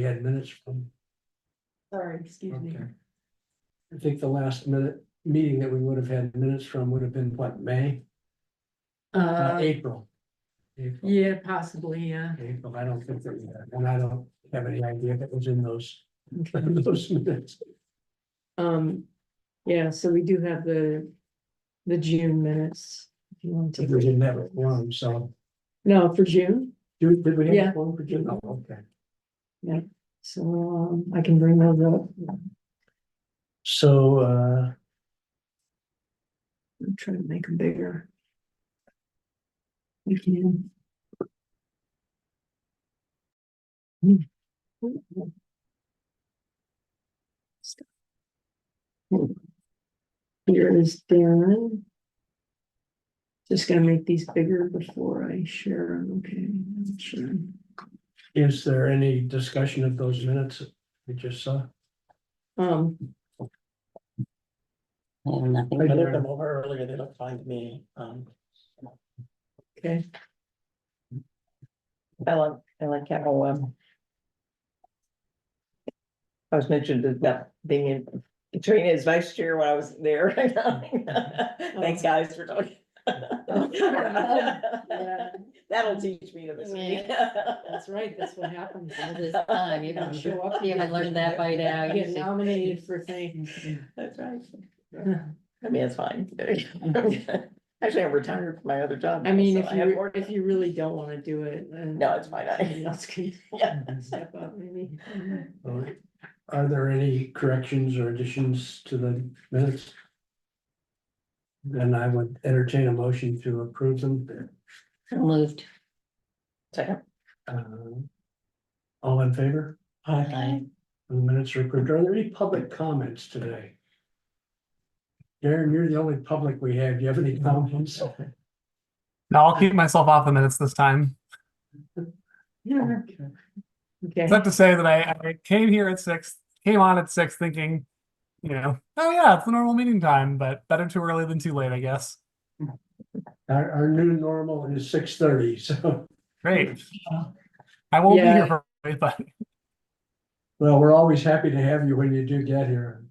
had minutes from. Sorry, excuse me. Okay. I think the last meeting that we would have had minutes from would have been what, May? April. April. Yeah, possibly, yeah. April, I don't think that we had, and I don't have any idea if it was in those, Okay. those minutes. Yeah, so we do have the June minutes. If you want to We take. didn't have it one, so. No, for June, Did we Yeah. have one for June? Oh, okay. so I can bring those up. So, I'm trying to make them bigger. We can. Here is Darren. Just gonna make these bigger before I share them, okay? Sure. is there any discussion of those minutes we just saw? Nothing. I I looked looked them them over earlier, they look fine to me. Okay, I like how, I was mentioned about being in Katrina as vice chair when I was there. Thanks, guys, for talking. That'll teach me to this week. that's right, that's what happens. All this time, you don't show up, you haven't learned that by now. I get nominated for things. That's right. I mean, it's fine. Actually, I'm retired from my other job. I mean, so I have more- if you really don't wanna do it, then. No, it's fine. Somebody else can Yeah. step up, maybe. Are there any corrections or additions to the minutes? Then I would entertain a motion to approve them. Moved. Second. All in favor? Aye. The minutes are approved. Are there any public comments today? Darren, you're the only public we have. Do you have any comments? No, I'll keep myself off the minutes this time. Yeah. Okay, Except to say that I came here at 6, came on at 6 thinking, oh yeah, it's the normal meeting time, but better too early than too late, I guess. Our new normal is 6:30, so, Great. I won't be Yeah. here for but well, we're always happy to have you when you do get here.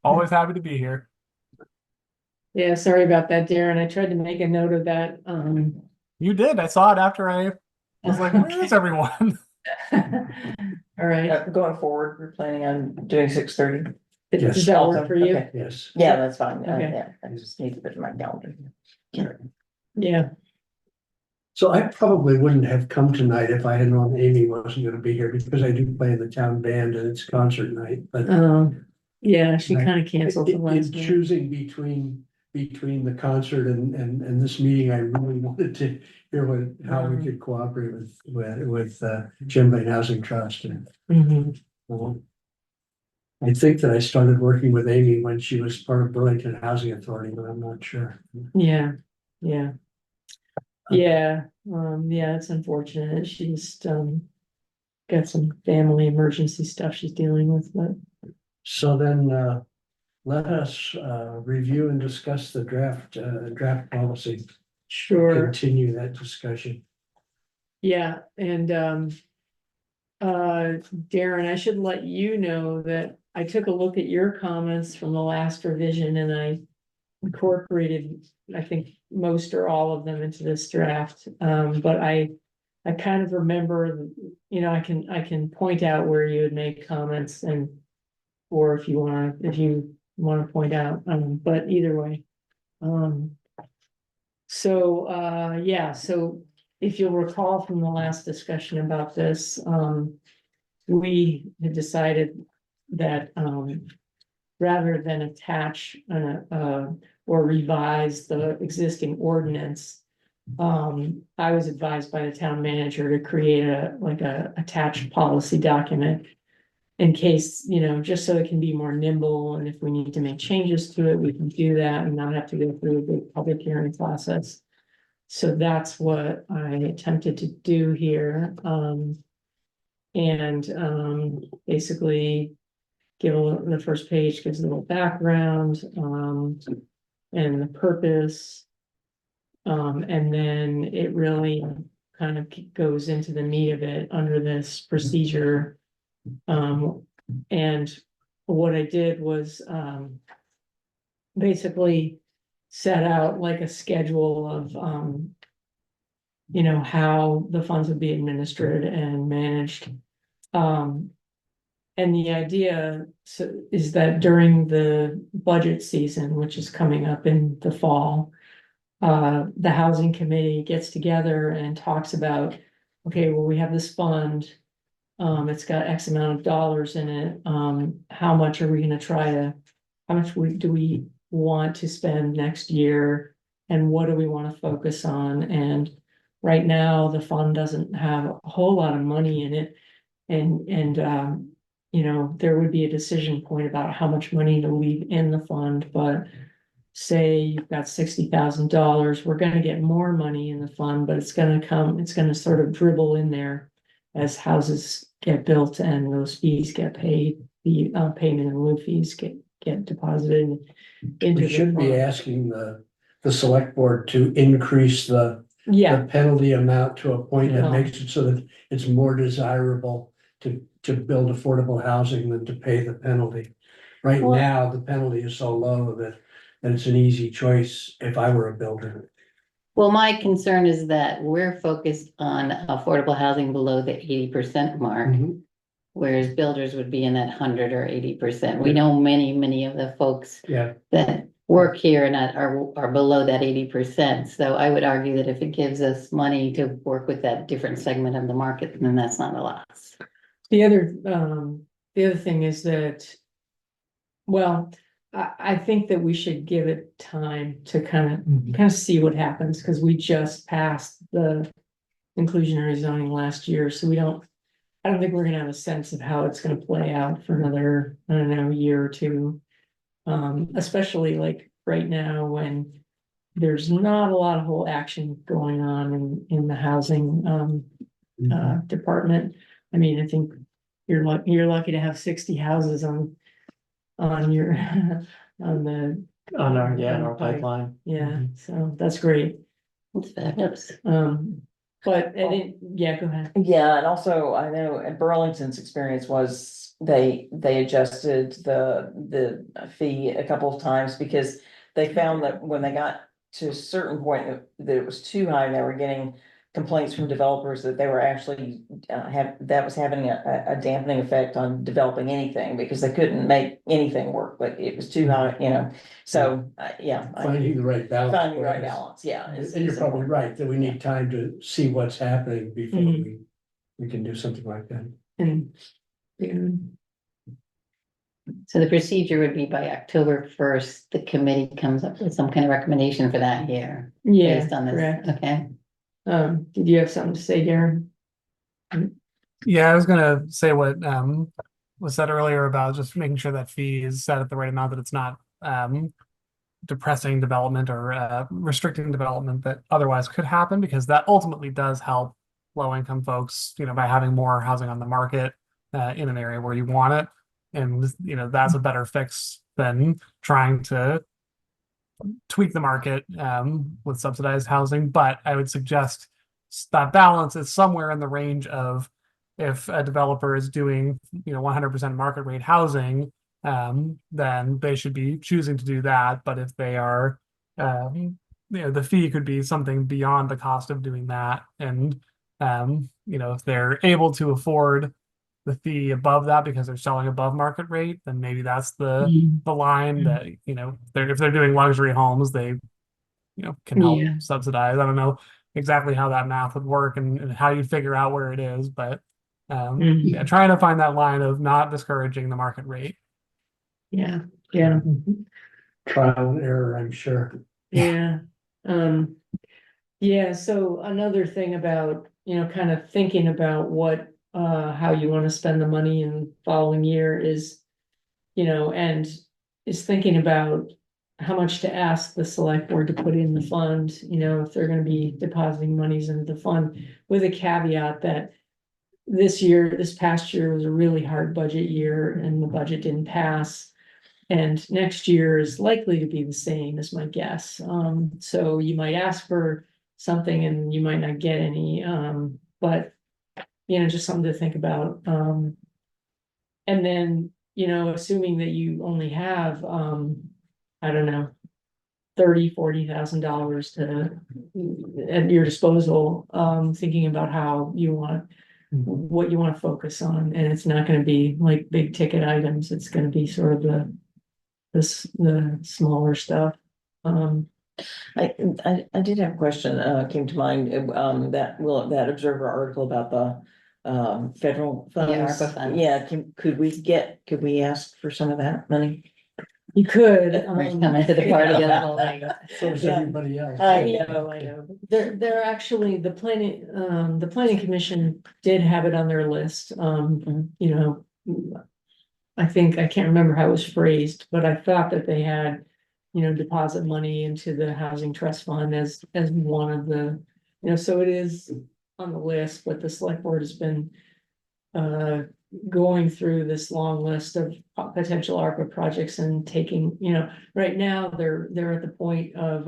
always happy to be here. yeah, sorry about that, Darren. I tried to make a note of that, You did. I saw it after I was like, where's everyone? all right, Going forward, we're planning on doing 6:30. Yes. does that work for you? Okay. Yes. Yeah, that's fine. Okay. Yeah, I just need to put it in my calendar. Yeah, So I probably wouldn't have come tonight if I had known Amy wasn't gonna be here, because I do play in the town band and it's concert night, but. yeah, she Right. kind of canceled the In last minute. choosing between the concert and this meeting, I really wanted to hear how we could cooperate with Champlain Housing Trust. And Mhm. I think that I started working with Amy when she was part of Burlington Housing Authority, but I'm not sure. Yeah, yeah. Yeah, it's unfortunate. She's got some family emergency stuff she's dealing with, but So then, let us review and discuss the draft policy. sure. Continue that discussion. Yeah, and Darren, I should let you know that I took a look at your comments from the last revision and I incorporated, I think, most or all of them into this draft. But I kind of remember, I can point out where you would make comments and or if you want to point out, but either way. So if you'll recall from the last discussion about this, we had decided that, rather than attach, or revise the existing ordinance, I was advised by the town manager to create a attached policy document in case, just so it can be more nimble, and if we need to make changes to it, we can do that and not have to go through a big public hearing process. So that's what I attempted to do here, basically the first page gives a little background, and the purpose. And then it really kind of goes into the meat of it under this procedure And what I did was, basically set out like a schedule of, how the funds would be administered and managed. And the idea is that during the budget season, which is coming up in the fall, the housing committee gets together and talks about, okay, well, we have this fund. It's got X amount of dollars in it. How much are we gonna how much do we want to spend next year? And what do we want to focus on? And right now, the fund doesn't have a whole lot of money in it. And there would be a decision point about how much money to leave in the fund, but say you've got $60,000, we're gonna get more money in the fund, but it's gonna sort of dribble in there as houses get built and those fees get paid, the payment in lieu fees get deposited into We the should be fund. asking the select board to increase the Yeah, penalty amount to a point that Yeah. makes it so that it's more desirable to build affordable housing than to pay the penalty. Right Well- now, the penalty is so low that it's an easy choice if I were a builder. Well, my concern is that we're focused on affordable housing below the 80% mark, whereas builders would be in that 100 or 80%. We know many of the folks Yeah, that work here and are below that 80%. So I would argue that if it gives us money to work with that different segment of the market, then that's not a loss. the other thing is that, well, I think that we should give it time to kind of see what happens, because we just passed the inclusionary zoning last year, so I don't think we're gonna have a sense of how it's gonna play out for another, I don't know, year or two. Especially like right now when there's not a lot of whole action going on in the housing, department. I mean, I think you're lucky to have 60 houses on your, on our pipeline. Yeah, so that's great. It's fabulous. But, yeah, go ahead. Yeah, and also I know at Burlington's experience was they adjusted the fee a couple of times because they found that when they got to a certain point that it was too high, and they were getting complaints from developers that they were actually that was having a dampening effect on developing anything because they couldn't make anything work, like it was too high, so yeah. finding the right balance. Finding the right for us. balance, yeah. And you're probably right, that we need time to see what's happening before we can do something like that. And, yeah. So the procedure would be by October 1st, the committee comes up with some kind of recommendation for that year. Yeah, Based on this, correct. okay. Did you have something to say, Darren? Yeah, I was gonna say what was said earlier about just making sure that fee is set at the right amount, that it's not depressing development or restricting development that otherwise could happen, because that ultimately does help low-income folks, by having more housing on the market in an area where you want it. And that's a better fix than trying to tweak the market with subsidized housing. But I would suggest that balance is somewhere in the range of, if a developer is doing 100% market rate housing, then they should be choosing to do that. But if they are, the fee could be something beyond the cost of doing that. And if they're able to afford the fee above that because they're selling above market rate, then maybe that's the line that, if they're doing luxury homes, they, can help Yeah. subsidize. I don't know exactly how that math would work and how you figure out where it is, but yeah, trying to find that line of not discouraging the market rate. Yeah, Trial and error, I'm sure. yeah. Yeah, so another thing about, kind of thinking about how you want to spend the money in the following year is, and is thinking about how much to ask the select board to put in the fund, if they're gonna be depositing monies into the fund, with a caveat that this past year was a really hard budget year and the budget didn't pass. And next year is likely to be the same, is my guess. So you might ask for something and you might not get any, but just something to think about. And then, assuming that you only have, I don't know. $40,000 to at your disposal, thinking about how you want. What you want to focus on, and it's not gonna be like big ticket items, it's gonna be sort of the smaller stuff. I did have a question, came to mind, that observer article about the federal funds. ARPA funds. Yeah, could we ask for some of that money? You could, We're coming to the party a little late. So is Yeah. everybody else. I know. they're actually, the planning commission did have it on their list, I think, I can't remember how it was phrased, but I thought that they had, deposit money into the housing trust fund as one of the, so it is on the list, but the select board has been going through this long list of potential ARPA projects and taking, right now, they're at the point of,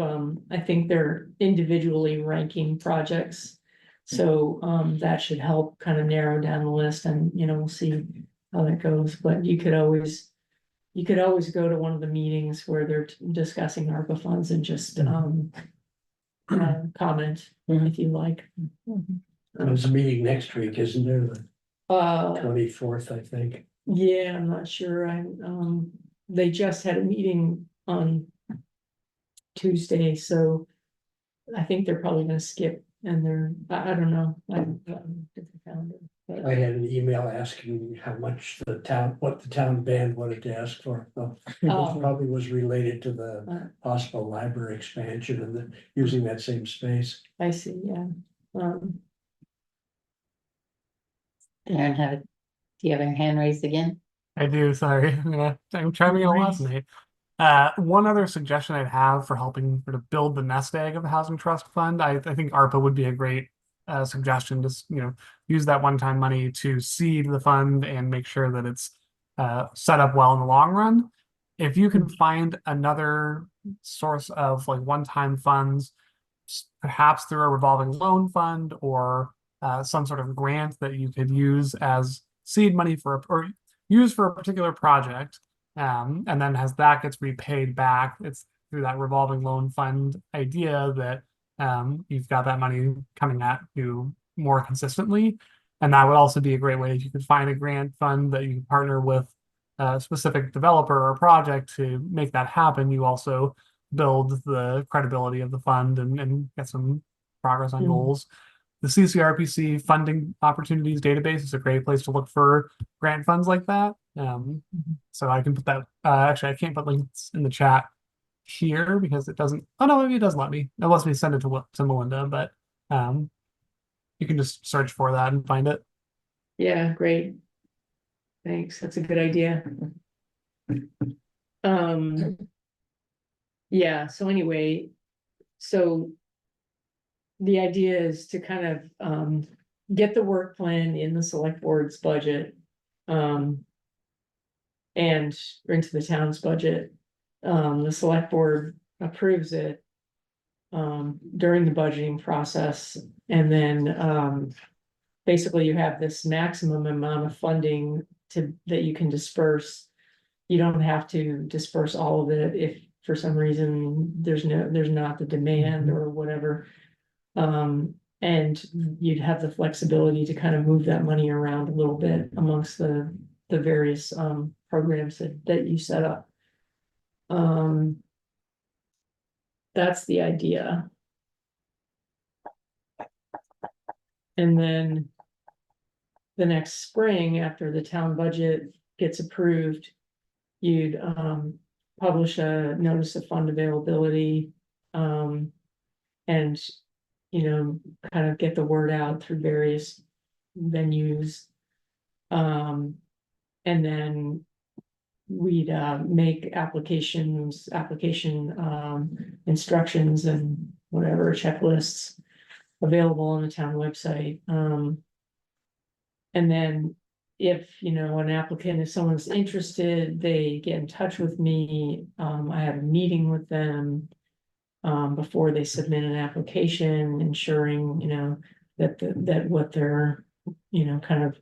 I think they're individually ranking projects. So, that should help kind of narrow down the list, and, we'll see how that goes, but you could always go to one of the meetings where they're discussing ARPA funds and just, comment if you like. There's a meeting next week, isn't there? The Uh, 24th, I think. yeah, I'm not sure, they just had a meeting on Tuesday, so I think they're probably gonna skip, and I don't know, I haven't looked at the calendar, but. I had an email asking how much what the town band wanted to ask for. So Oh. it probably was related to Uh. the possible library expansion and using that same space. I see, yeah, Darren, do you have your hand raised again? I do, sorry. I'm chiming in last night. One other suggestion I'd have for helping sort of build the nest egg of the housing trust fund, I think ARPA would be a great suggestion to use that one-time money to seed the fund and make sure that it's set up well in the long run. If you can find another source of like one-time funds, perhaps through a revolving loan fund or some sort of grant that you could use as seed money or use for a particular project, and then as that gets repaid back, it's through that revolving loan fund idea that you've got that money coming at you more consistently. And that would also be a great way if you could find a grant fund that you partner with a specific developer or project to make that happen. You also build the credibility of the fund and get some progress on goals. The CCRPC funding opportunities database is a great place to look for grant funds like that. So I can put that, actually I can't put links in the chat here because it doesn't, oh no, maybe it does let me. It lets me send it to Melinda, but you can just search for that and find it. yeah, great. Thanks, that's a good idea. Yeah, so anyway, so the idea is to kind of get the work plan in the select board's budget. And into the town's budget. The select board approves it. During the budgeting process, and then basically you have this maximum amount of funding that you can disperse. You don't have to disperse all of it if for some reason there's not the demand or whatever. And you'd have the flexibility to kind of move that money around a little bit amongst the various programs that you set up. That's the idea. And then the next spring, after the town budget gets approved, you'd publish a notice of fund availability, and kind of get the word out through various venues. And then we'd make application instructions and whatever checklists available on the town website. And then if, an applicant, if someone's interested, they get in touch with me. I have a meeting with them before they submit an application, ensuring, that what they're, kind of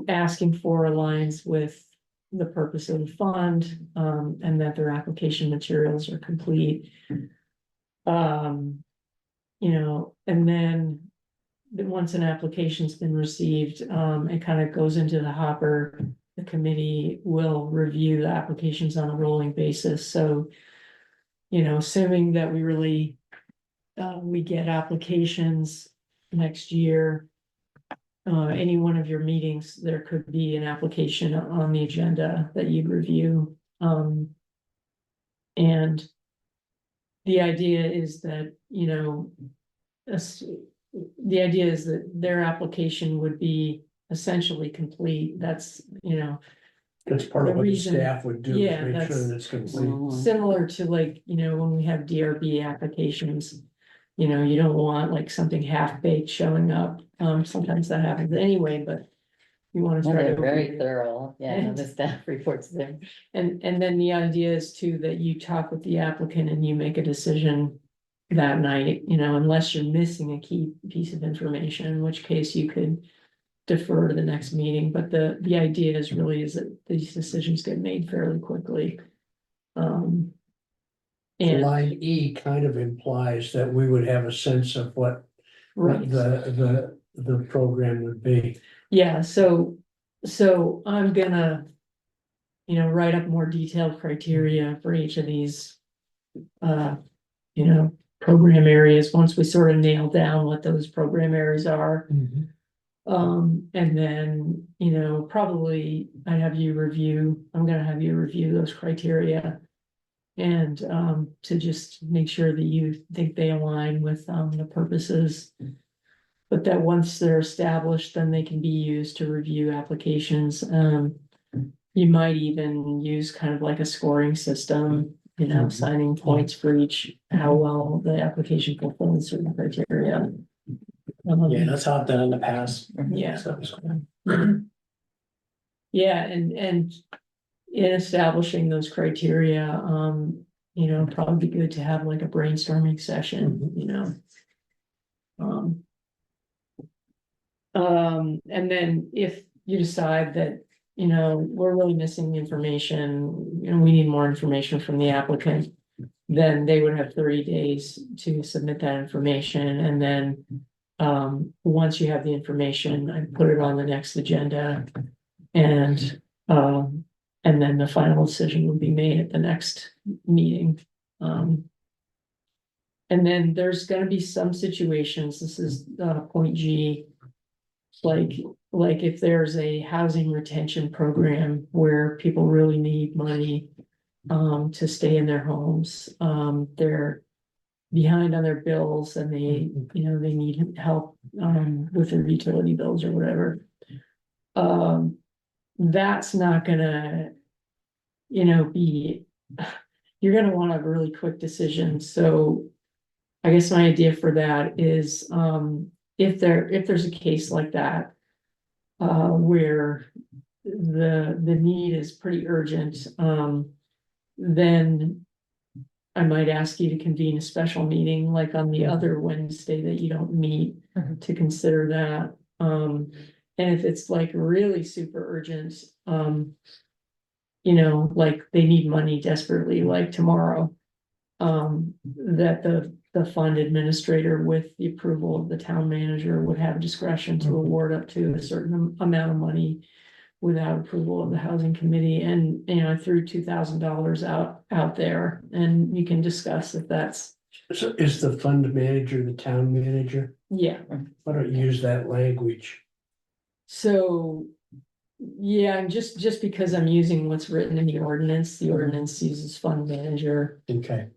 asking for aligns with the purpose of the fund, and that their application materials are complete. You know, and then once an application's been received, it kind of goes into the hopper. The committee will review the applications on a rolling basis, so, you know, assuming that we really, we get applications next year. Any one of your meetings, there could be an application on the agenda that you'd review. And the idea is that, you know, the idea is that their application would be essentially complete. That's, you know, That's part of The what the reason- staff would do, yeah, is make sure that's- that it's complete. similar to like, you know, when we have DRB applications. You know, you don't want like something half-baked showing up. Sometimes that happens anyway, but you want to Well, try they're to. very thorough, yeah, the staff reports there. And then the idea is too, that you talk with the applicant and you make a decision that night, you know, unless you're missing a key piece of information, in which case you could defer to the next meeting, but the idea is really is that these decisions get made fairly quickly. And, Line E kind of implies that we would have a sense of what right, the program would be. yeah, so I'm gonna, you know, write up more detailed criteria for each of these. You know, program areas, once we sort of nail down what those program areas are. And then, you know, probably I'm gonna have you review those criteria. And, to just make sure that you think they align with, the purposes. But that once they're established, then they can be used to review applications. You might even use kind of like a scoring system, you know, assigning points for each, how well the application fulfills certain criteria. Yeah, that's how I've done in the past. Yeah. So, Yeah, and in establishing those criteria, you know, probably be good to have like a brainstorming session, you know. And then if you decide that, you know, we're really missing information, you know, we need more information from the applicant. Then they would have 30 days to submit that information, and then, once you have the information, I put it on the next agenda. And then the final decision will be made at the next meeting. And then there's gonna be some situations, this is, point G. Like if there's a housing retention program where people really need money, to stay in their homes, they're behind on their bills and they, you know, they need help, with their utility bills or whatever. That's not gonna, you know, you're gonna want a really quick decision, so. I guess my idea for that is, if there's a case like that. Where the need is pretty urgent, then. I might ask you to convene a special meeting like on the other Wednesday that you don't meet to consider that. And if it's like really super urgent, you know, like they need money desperately, like tomorrow. That the fund administrator with the approval of the town manager would have discretion to award up to a certain amount of money. Without approval of the housing committee, and, you know, I threw $2,000 out there, and you can discuss if that's, So is the fund manager the town manager? yeah. Why don't you use that language? So, yeah, and just because I'm using what's written in the ordinance uses fund manager, Okay.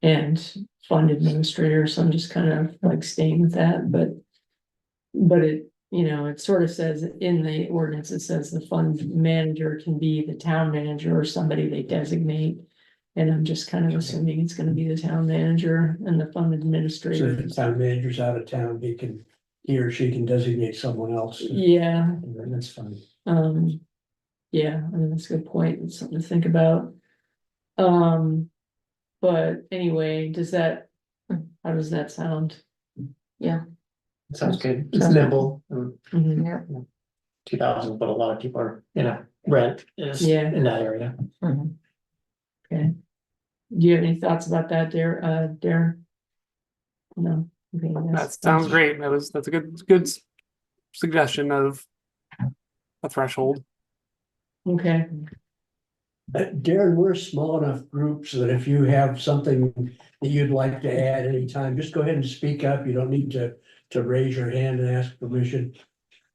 and fund administrator, so I'm just kind of like staying with that, but it, you know, it sort of says in the ordinance, it says the fund manager can be the town manager or somebody they designate. And I'm just kind of assuming it's gonna be the town manager and the fund So administrator. if the town manager's out of town, he or she can designate someone else. Yeah, And that's fine. yeah, I mean, that's a good point. It's something to think about. But anyway, how does that sound? sounds good. It's Sounds good. nimble. Mhm. 2,000, but a lot of people are, rent is Yeah. in that area. Mhm. Okay. Do you have any thoughts about that, Darren? No. Okay, That that's- sounds great. That's a good suggestion of a threshold. Okay, Darren, we're a small enough group so that if you have something that you'd like to add anytime, just go ahead and speak up. You don't need to raise your hand and ask permission.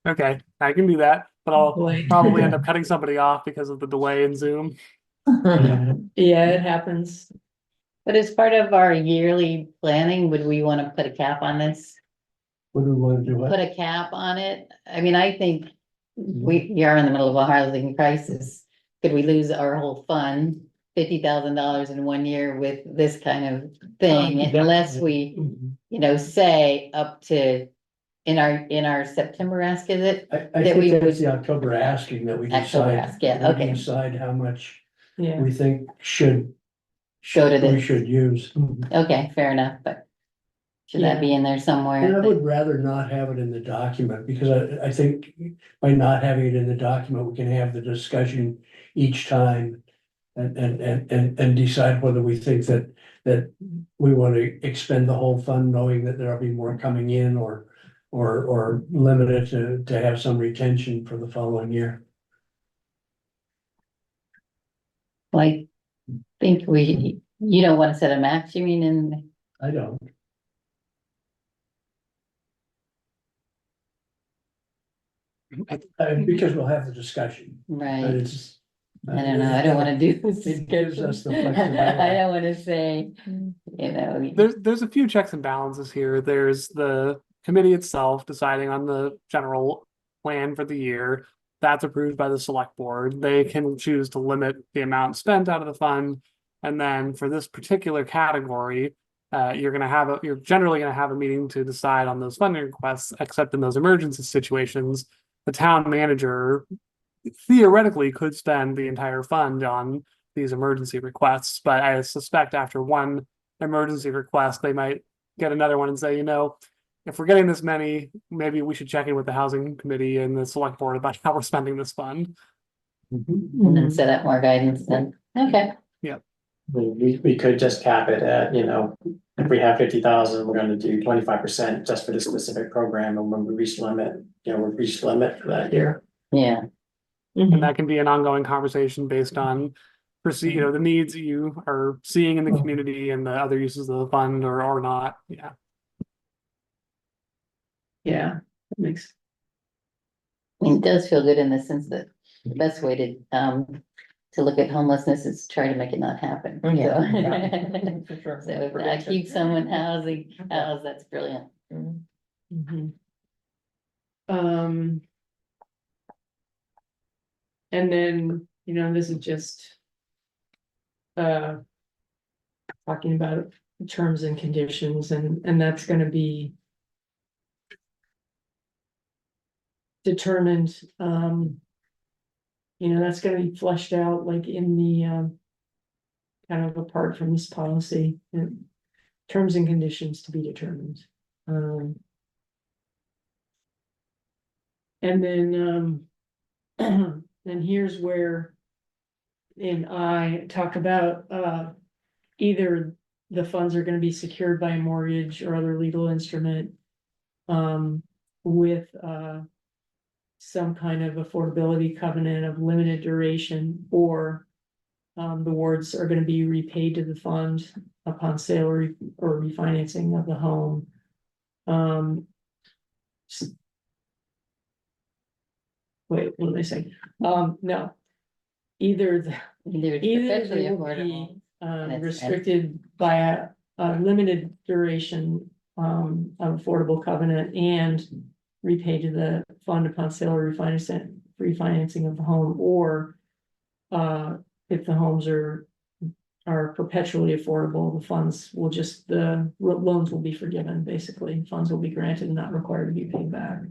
Okay, I can do that, but I'll Boy. probably end up cutting somebody off because of the delay in Zoom. yeah, it happens. But as part of our yearly planning, would we want to put a cap on this? What do we want to do? Put a cap on it? I mean, I think we are in the middle of a housing crisis. Could we lose our whole fund, $50,000 in 1 year with this kind of thing, unless we, say up to in our September ask, is it? I That we think that's would- the October asking that we October decide. ask, yeah, we okay. Decide how much Yeah, we think should. Go to We this. should use. Okay, fair enough, but should that be in there somewhere? And I would rather not have it in the document, because I think by not having it in the document, we can have the discussion each time. And decide whether we think that we want to expend the whole fund, knowing that there'll be more coming in, or limit it to have some retention for the following year. Like, think you don't want to set a max, you mean, in, I don't. Because we'll have the discussion, but right? it's. I don't know, I don't wanna do this. It gives us the I flexibility. don't wanna say, There's a few checks and balances here. There's the committee itself deciding on the general plan for the year. That's approved by the select board. They can choose to limit the amount spent out of the fund. And then for this particular category, you're generally gonna have a meeting to decide on those funding requests, except in those emergency situations. The town manager theoretically could spend the entire fund on these emergency requests, but I suspect after one emergency request, they might get another one and say, if we're getting this many, maybe we should check in with the housing committee and the select board about how we're spending this fund. and then set up more guidance then, okay. We could just cap it at, if we have 50,000, we're gonna do 25% just for this specific program, and when we reach limit, we reach limit for that year. Yeah, And that can be an ongoing conversation based on the needs you are seeing in the community and the other uses of the fund or not. Yeah. yeah, that makes, I mean, it does feel good in the sense that the best way to look at homelessness is try to make it not happen. Yeah. So For sure. so if that keeps someone housed, that's brilliant. mhm. Um. And then, this is just. Talking about terms and conditions, and that's gonna be. Determined, that's gonna be fleshed out like in the, kind of apart from this policy, terms and conditions to be determined. And then, then here's where. And I talk about, either the funds are gonna be secured by a mortgage or other legal instrument. With, some kind of affordability covenant of limited duration, or. The wards are gonna be repaid to the fund upon sale or refinancing of the home. Wait, what did I say? No. Either Either they will affordable. be, it's- restricted by a limited duration, of affordable covenant and repaid to the fund upon sale or refinancing of the home, or, if the homes are perpetually affordable, the funds will the loans will be forgiven, basically, funds will be granted and not required to be paid back.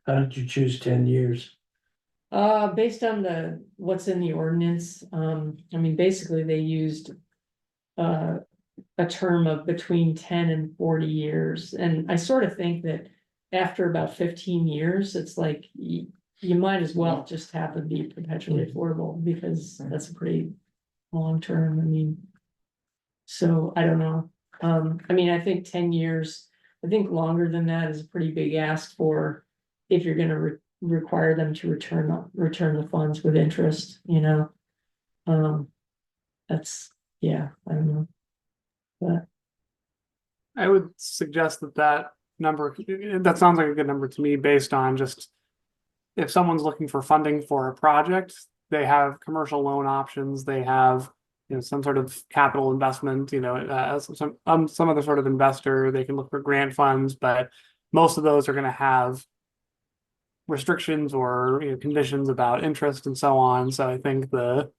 How did you choose 10 years? Based on what's in the ordinance, basically they used. a term of between 10 and 40 years. And I sort of think that after about 15 years, it's like you might as well just have them be perpetually affordable, because that's a pretty long term. I mean, so I don't know. I mean, I think 10 years, I think longer than that is a pretty big ask for if you're gonna require them to return the funds with interest, you know? That's, yeah, I don't know. But I would suggest that number, that sounds like a good number to me, based on just if someone's looking for funding for a project, they have commercial loan options, they have, you know, some sort of capital investment, you know, some other sort of investor, they can look for grant funds, but most of those are going to have restrictions or, you know, conditions about interest and so on. So I think the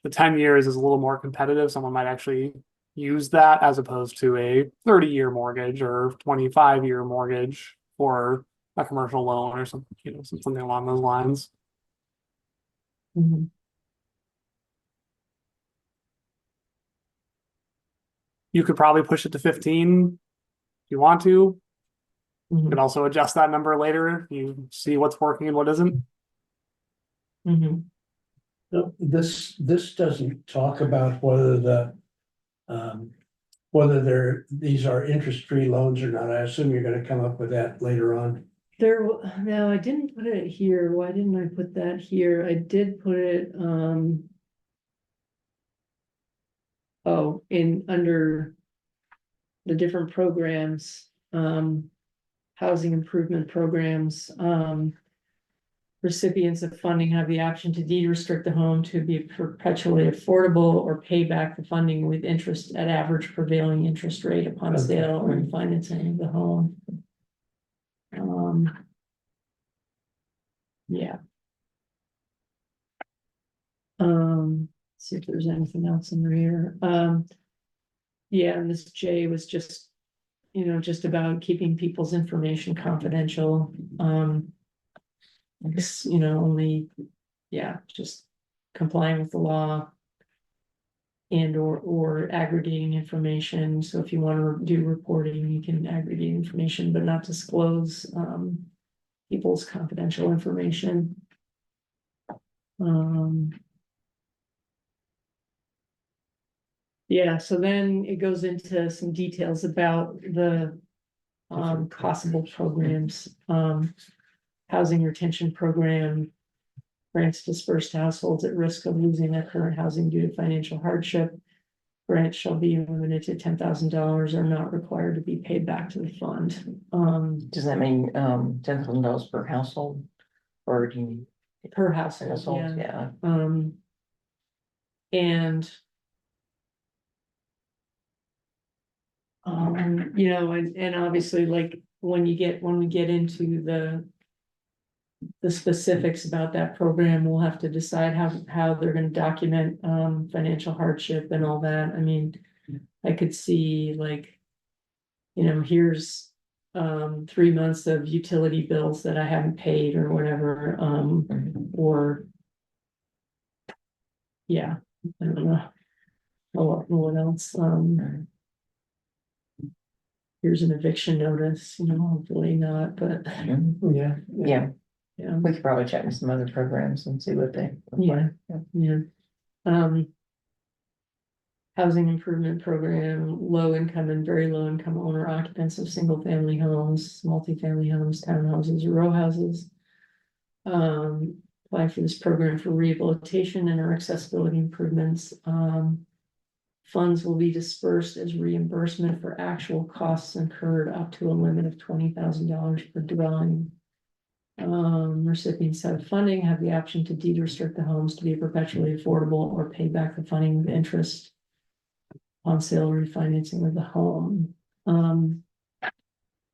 10 years is a little more competitive. Someone might actually use that as opposed to a 30-year mortgage or 25-year mortgage for a commercial loan or something, you know, something along those lines. mhm. You could probably push it to 15 if you want to. You Mhm, can also adjust that number later. You see what's working and what isn't. mhm. No, this doesn't talk about whether these are interest-free loans or not. I assume you're gonna come up with that later on. No, I didn't put it here. Why didn't I put that here? I did put it, oh, in under the different programs, housing improvement programs, recipients of funding have the option to deed restrict the home to be perpetually affordable or pay back the funding with interest at average prevailing interest rate upon Okay. sale or refinancing of the home. Yeah. See if there's anything else in here. Yeah, and this J was just, you know, just about keeping people's information confidential. I guess, you know, only, yeah, just complying with the law. And or aggregating information. So if you want to do reporting, you can aggregate information, but not disclose people's confidential information. Yeah, so then it goes into some details about the possible programs, housing retention program. Grants dispersed to households at risk of losing their current housing due to financial hardship. Grants shall be limited to $10,000, are not required to be paid back to the fund. Does that mean, $10,000 per household? Or do you? Per household, Household, yeah. yeah. And you know, and obviously, like, when we get into the specifics about that program, we'll have to decide how they're gonna document financial hardship and all that. I mean, I could see, like, you know, here's 3 months of utility bills that I haven't paid or whatever, or yeah, I don't know. What else? Here's an eviction notice, you know, hopefully not, but Yeah. Yeah, yeah. we could probably check with some other programs and see what they. look Yeah. like. Yeah. Housing improvement program, low income and very low income owner occupants of single family homes, multifamily homes, townhouses, row houses. Apply for this program for rehabilitation and or accessibility improvements. Funds will be dispersed as reimbursement for actual costs incurred up to a limit of $20,000 per dwelling. Recipients have funding have the option to deed restrict the homes to be perpetually affordable or pay back the funding with interest on sale or refinancing of the home.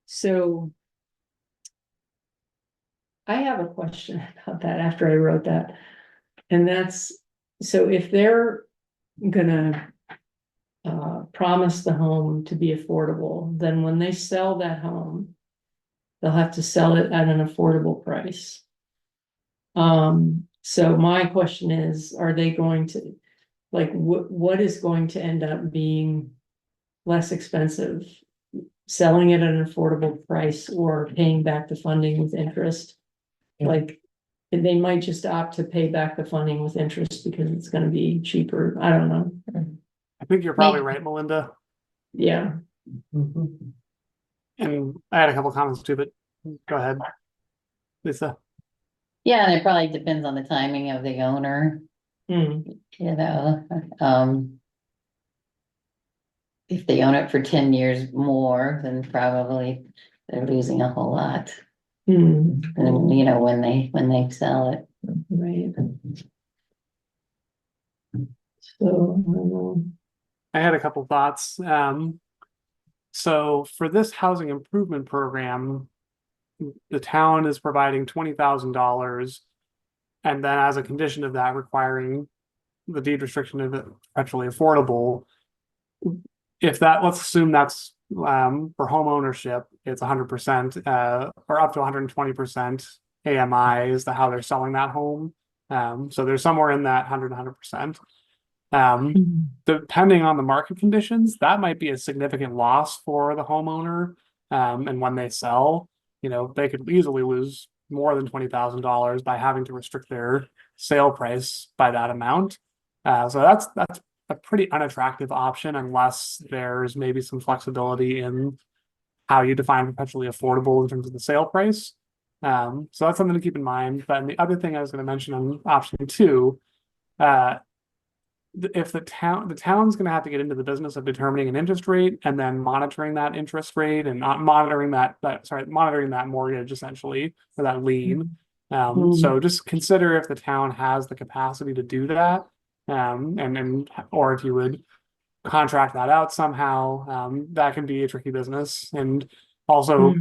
So I have a question about that after I wrote that. And that's, so if they're gonna promise the home to be affordable, then when they sell that home, they'll have to sell it at an affordable price. So my question is, are they going to, like, what is going to end up being less expensive. Selling it at an affordable price or paying back the funding with interest. Yeah. Like, and they might just opt to pay back the funding with interest because it's gonna be cheaper. I don't know. I think you're probably Make- right, Melinda. Yeah. Mhm. And I had a couple comments too, but go ahead, Lisa. Yeah, and it probably depends on the timing of the owner, Hmm. you know, if they own it for 10 years more, then probably they're losing a whole lot. Hmm. And, you know, when they sell it. Right. So, I don't know. I had a couple thoughts. So for this housing improvement program, the town is providing $20,000. And then as a condition of that, requiring the deed restriction of it perpetually affordable. If that, let's assume that's for home ownership, it's 100% or up to 120% AMI is how they're selling that home. So there's somewhere in that 100%. Depending on the market conditions, that might be a significant loss for the homeowner. And when they sell, you know, they could easily lose more than $20,000 by having to restrict their sale price by that amount. So that's a pretty unattractive option unless there's maybe some flexibility in how you define perpetually affordable in terms of the sale price. So that's something to keep in mind. But the other thing I was going to mention on option two, if the town's going to have to get into the business of determining an interest rate and then monitoring that interest rate and not monitoring monitoring that mortgage essentially for that lien. So just consider if the town has the capacity to do that, or if you would contract that out somehow. That can be a tricky business. And also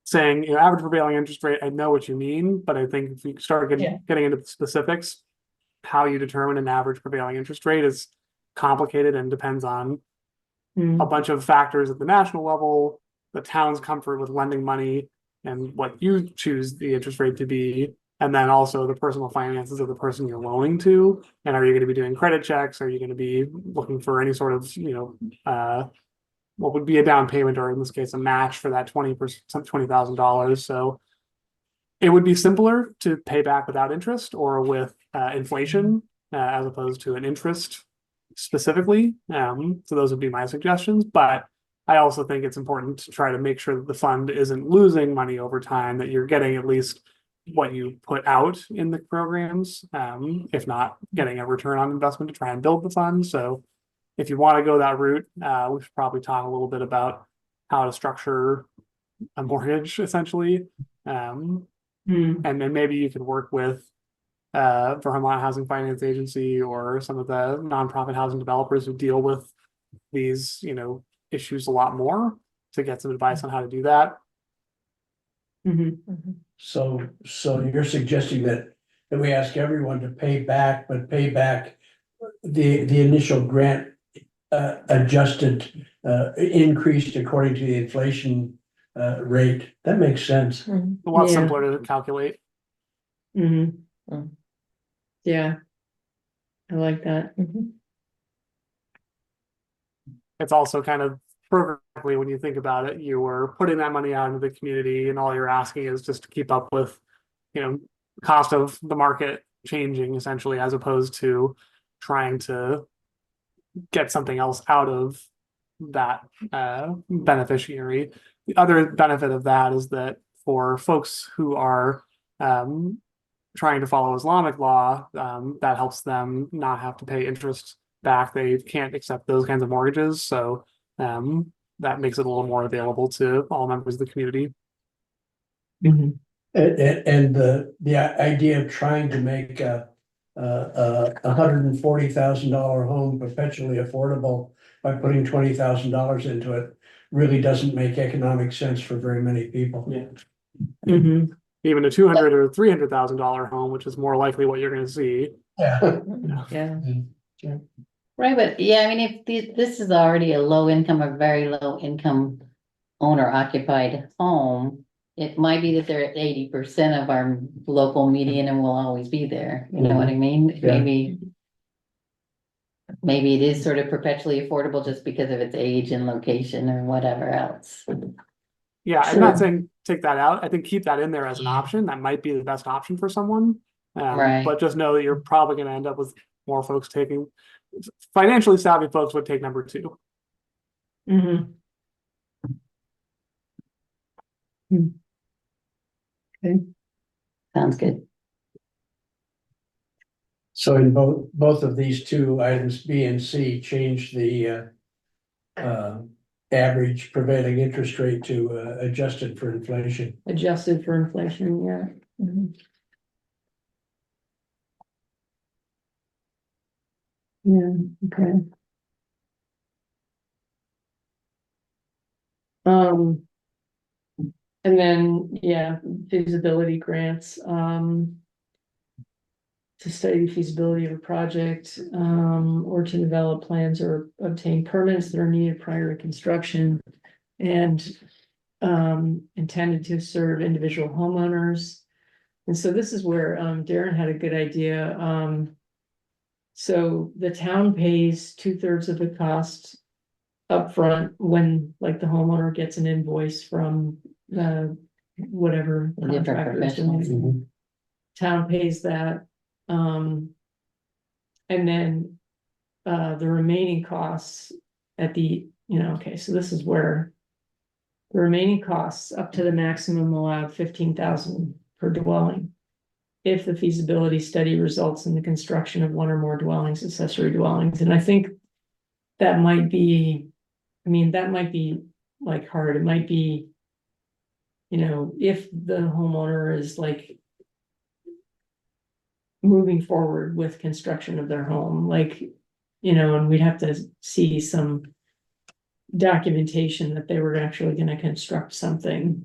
saying, you know, average prevailing interest rate, I know what you mean, but I think if you start getting into the specifics, how you determine an average prevailing interest rate is complicated and depends on a bunch of factors at the national level, the town's comfort with lending money and what you choose the interest rate to be, and then also the personal finances of the person you're loaning to. And are you going to be doing credit checks? Are you going to be looking for any sort of, you know, what would be a down payment, or in this case, a match for that $20,000? So it would be simpler to pay back without interest or with inflation as opposed to an interest specifically. So those would be my suggestions. But I also think it's important to try to make sure that the fund isn't losing money over time, that you're getting at least what you put out in the programs, if not getting a return on investment to try and build the fund. So if you want to go that route, we should probably talk a little bit about how to structure a mortgage essentially. And then maybe you could work with Vermont Housing Finance Agency or some of the nonprofit housing developers who deal with these, you know, issues a lot more to get some advice on how to do that. So you're suggesting that we ask everyone to pay back, but pay back the initial grant adjusted, increased according to the inflation rate. That makes sense. A lot Yeah. simpler to calculate. Yeah. I like that. It's also kind of perfectly, when you think about it, you were putting that money out into the community and all you're asking is just to keep up with, you know, cost of the market changing essentially, as opposed to trying to get something else out of that beneficiary. The other benefit of that is that for folks who are trying to follow Islamic law, that helps them not have to pay interest back. They can't accept those kinds of mortgages. So that makes it a little more available to all members of the community. And the idea of trying to make a $140,000 home perpetually affordable by putting $20,000 into it really doesn't make economic sense for very many people. Yeah. Even a $200,000 or $300,000 home, which is more likely what you're going to see. Yeah. Yeah. Right, but yeah, I mean, if this is already a low income or very low income owner occupied home, it might be that they're at 80% of our local median and will always be there. You know what I mean? Yeah. Maybe maybe it is sort of perpetually affordable just because of its age and location or whatever else. Yeah, I'm not Sure. saying take that out. I think keep that in there as an option. That might be the best option for someone. Right. But just know that you're probably gonna end up with more folks taking, financially savvy folks would take number two. Mhm. Sounds good. So in both of these two items, B and C, change the average prevailing interest rate to adjusted for inflation. Adjusted for inflation, yeah. Mhm. Yeah, okay. And then, yeah, feasibility grants, to study the feasibility of a project, or to develop plans or obtain permits that are needed prior to construction. And, intended to serve individual homeowners. And so this is where, Darren had a good idea, so the town pays 2/3 of the cost upfront when, like, the homeowner gets an invoice from the whatever The different contractors. professionals. Town pays that, and then, the remaining costs at the, okay, so this is where the remaining costs up to the maximum allowed 15,000 per dwelling. If the feasibility study results in the construction of one or more dwellings, accessory dwellings, and I think that might be, that might be like hard, it might be, if the homeowner is like moving forward with construction of their home, like, and we'd have to see some documentation that they were actually gonna construct something,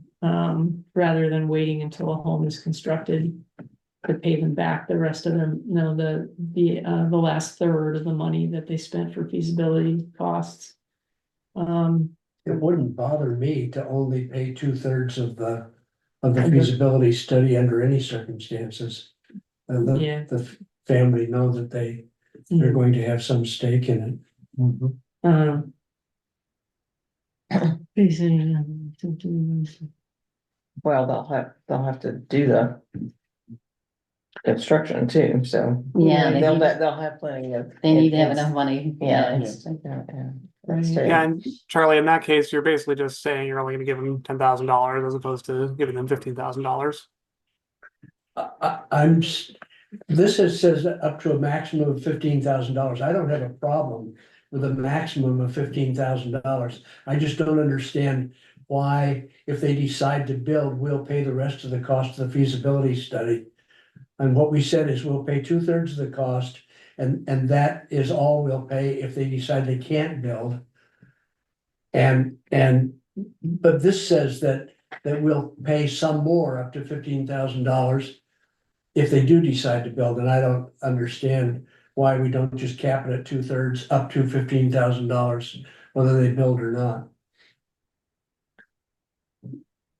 rather than waiting until a home is constructed. Could pay them back the rest of them, the last third of the money that they spent for feasibility costs. It wouldn't bother me to only pay 2/3 of the Mhm. feasibility study under any circumstances. And Yeah. the family know that they're going to have some stake in it. Um. Well, they'll have to do the construction too, so. Yeah, they need, They'll have plenty of. they need to have enough money. Yeah. Yeah. That's Right. true. Yeah, and Charlie, in that case, you're basically just saying you're only gonna give them $10,000 as opposed to giving them $15,000. This says up to a maximum of $15,000. I don't have a problem with a maximum of $15,000. I just don't understand why, if they decide to build, we'll pay the rest of the cost of the feasibility study. And what we said is we'll pay 2/3 of the cost, and that is all we'll pay if they decide they can't build. But this says that we'll pay some more, up to $15,000. If they do decide to build, and I don't understand why we don't just cap it at 2/3 up to $15,000, whether they build or not.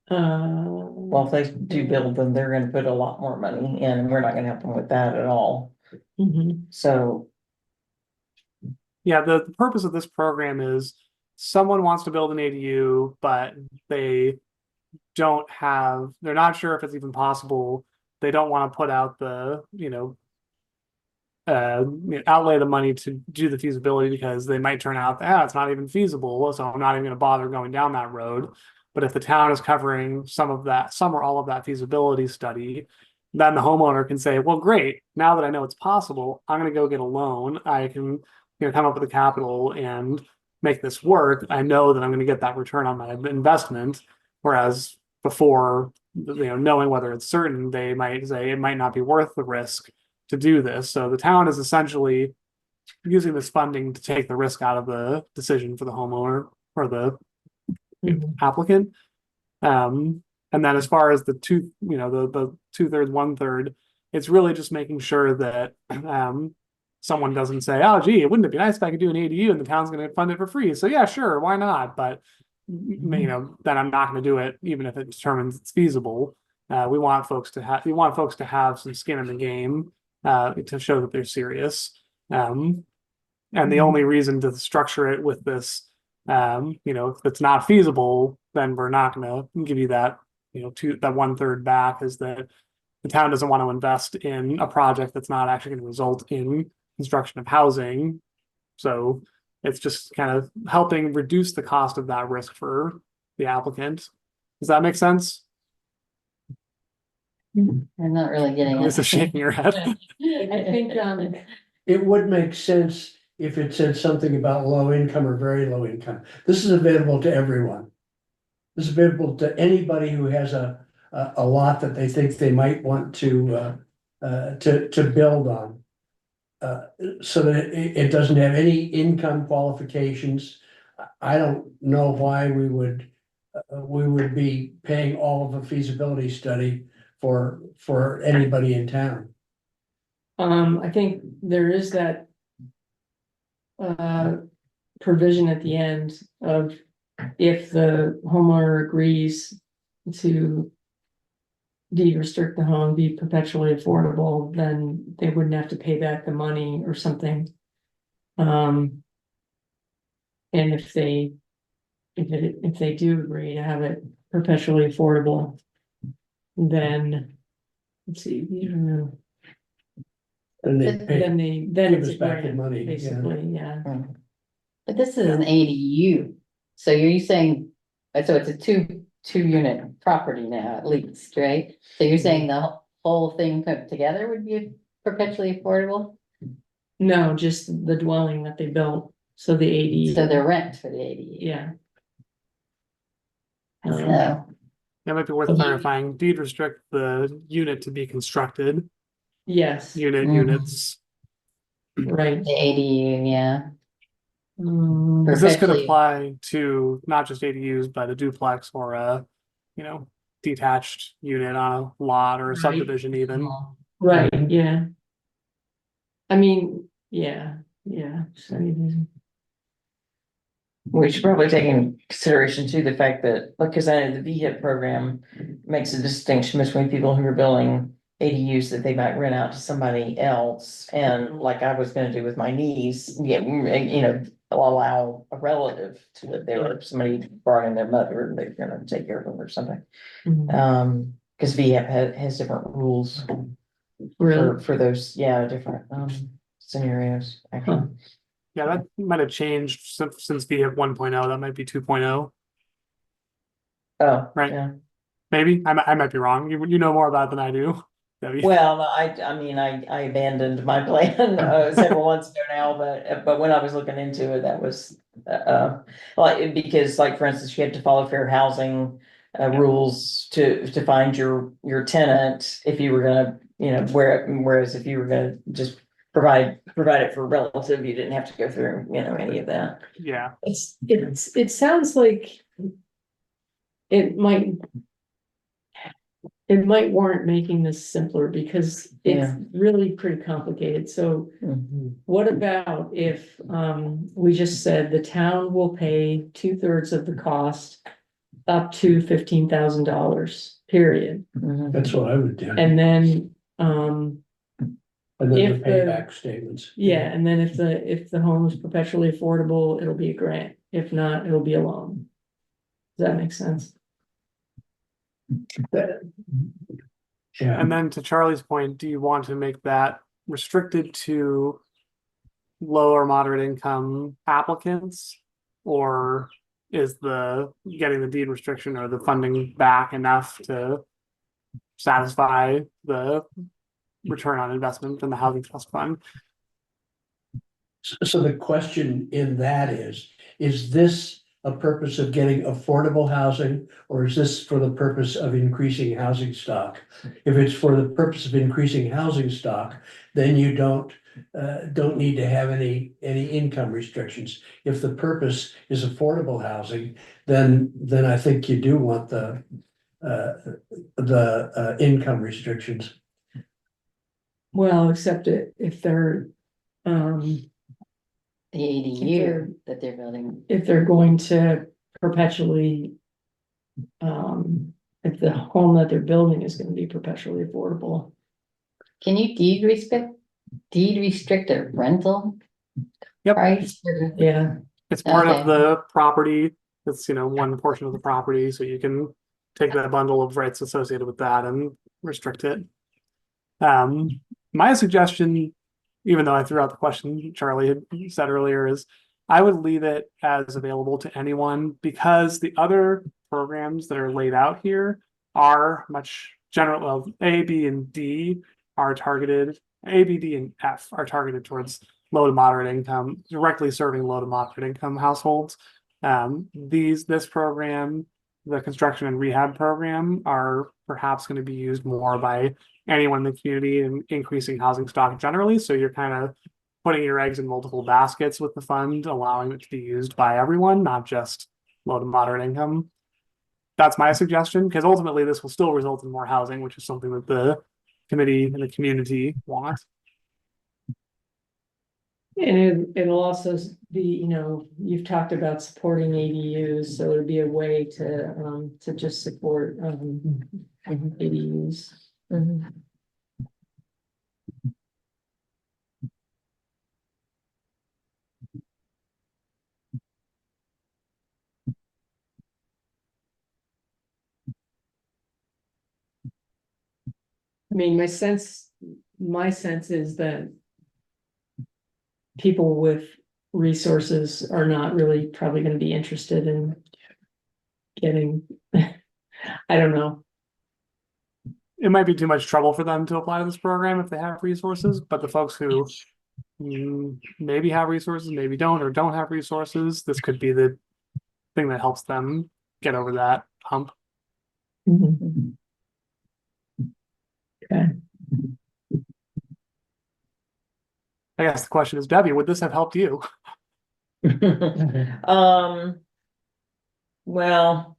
Well, if they do build them, they're gonna put a lot more money in, and we're not gonna help them with that at all, Mhm. so. Yeah, the purpose of this program is someone wants to build an ADU, but they're not sure if it's even possible. They don't want to put out outlay the money to do the feasibility because they might turn out that it's not even feasible. So I'm not even going to bother going down that road. But if the town is covering some or all of that feasibility study, then the homeowner can say, well, great. Now that I know it's possible, I'm going to go get a loan. I can, come up with the capital and make this work. I know that I'm going to get that return on my investment. Whereas before, knowing whether it's certain, they might say it might not be worth the risk to do this. So the town is essentially using this funding to take the risk out of the decision for the homeowner or the applicant. And then as far as the the 2/3, 1/3, it's really just making sure that someone doesn't say, oh, gee, wouldn't it be nice if I could do an ADU and the town's going to fund it for free? So yeah, sure, why not? But then I'm not going to do it, even if it determines it's feasible. We want folks to have some skin in the game to show that they're serious. And the Mhm. only reason to structure it with this, if it's not feasible, then we're not gonna give you that, that 1/3 back, is that the town doesn't want to invest in a project that's not actually going to result in construction of housing. So it's just kind of helping reduce the cost of that risk for the applicant. Does that make sense? I'm not really getting Lisa it. shaking her head. I think, It would make sense if it said something about low income or very low income. This is available to everyone. This is available to anybody who has a lot that they think they might want to build on. So that it doesn't have any income qualifications. I don't know why we would be paying all of a feasibility study for anybody in town. I think there is that provision at the end of if the homeowner agrees to deed restrict the home, be perpetually affordable, then they wouldn't have to pay back the money or something. And if they do agree to have it perpetually affordable, then let's see, you don't know. And they pay, Then give it's us a back the grant, money, yeah. basically, yeah. But this is an ADU, so you're saying, so it's a two unit property now at least, right? So you're saying the whole thing put together would be perpetually affordable? No, just the dwelling that they built, so the ADU. So the rent for the ADU. Yeah. So, That might be worth Okay. clarifying. Deed restrict the unit to be constructed, Yes, units. right. the ADU, yeah. Because this could Perpetually. apply to not just ADUs, but a duplex or a, detached unit on a lot or a Right. subdivision even. Right, yeah. I mean, yeah. So We should probably take into consideration too, the fact that, because I know the VHIP program makes a distinction between people who are building ADUs that they might rent out to somebody else. And like I was gonna do with my niece, allow a relative to live there, or somebody brought in their mother and they're gonna take care of them or something. Mhm. Because VHIP has different rules Really, for those, different scenarios, actually. Yeah, that might have changed since we have 1.0. That might be 2.0. Oh, Right. yeah. Maybe I might be wrong. You know more about it than I do. Debbie. Well, I mean, I abandoned my plan several months ago now, but when I was looking into it, that was because like, for instance, you have to follow fair housing rules to find your tenant if you were gonna, whereas if you were gonna just provide it for a relative, you didn't have to go through, any of that. Yeah. it sounds like it might warrant making this simpler because it's Yeah. really pretty complicated. So what about if we just said the town will pay 2/3 of the cost up to $15,000, period. Mhm. That's what I would do. And then And then if the payback statements. yeah, and then if the home is perpetually affordable, it'll be a grant. If not, it'll be a loan. Does that make sense? Yeah, And then to Charlie's point, do you want to make that restricted to low or moderate income applicants? Or is the getting the deed restriction or the funding back enough to satisfy the return on investment in the housing trust fund? so the question in that is this a purpose of getting affordable housing? Or is this for the purpose of increasing housing stock? If it's for the purpose of increasing housing stock, then you don't need to have any income restrictions. If the purpose is affordable housing, then I think you do want the income restrictions. Well, except if they're The ADU that they're building. if they're going to perpetually. If the home that they're building is gonna be perpetually affordable. Can you deed restrict a rental? Yep. right? Yeah, It's part Okay. of the property. It's, one portion of the property, so you can take that bundle of rights associated with that and restrict it. My suggestion, even though I threw out the question Charlie had said earlier, is I would leave it as available to anyone because the other programs that are laid out here are much general. Well, A, B, and D are targeted. A, B, D, and F are targeted towards low to moderate income, directly serving low to moderate income households. This program, the construction and rehab program, are perhaps going to be used more by anyone in the community and increasing housing stock generally. So you're kind of putting your eggs in multiple baskets with the fund, allowing it to be used by everyone, not just low to moderate income. That's my suggestion, because ultimately this will still result in more housing, which is something that the committee and the community want. and it'll also be, you've talked about supporting ADUs, so it'd be a way to just support, ADUs. Mhm. I mean, my sense is that people with resources are not really probably gonna be interested in getting, I don't know. It might be too much trouble for them to apply to this program if they have resources, but the folks who maybe have resources, maybe don't, or don't have resources, this could be the thing that helps them get over that hump. Okay. I guess the question is, Debbie, would this have helped you? Well.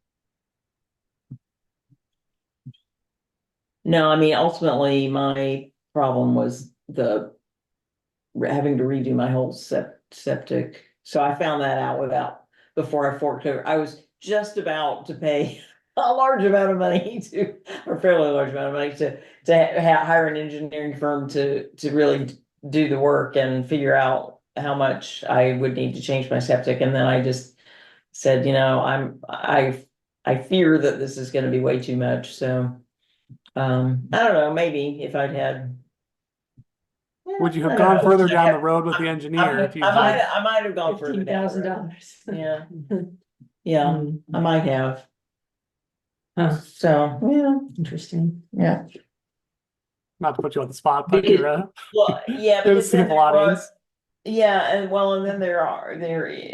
No, I mean, ultimately, my problem was having to redo my whole septic. So I found that out before I forked over. I was just about to pay a large amount of money or fairly large amount of money to hire an engineering firm to really do the work and figure out how much I would need to change my septic. And then I just said, I fear that this is gonna be way too much, so. I don't know, maybe if I'd had. Would you I have don't gone know. further down the road with the engineer if you had? I might have gone further down the road. $15,000. Yeah. Yeah, I might have, Huh, so, interesting. yeah. Not to put you on the spot, but Because- you're Well, yeah, you're the because then simple there audience. was, yeah, and then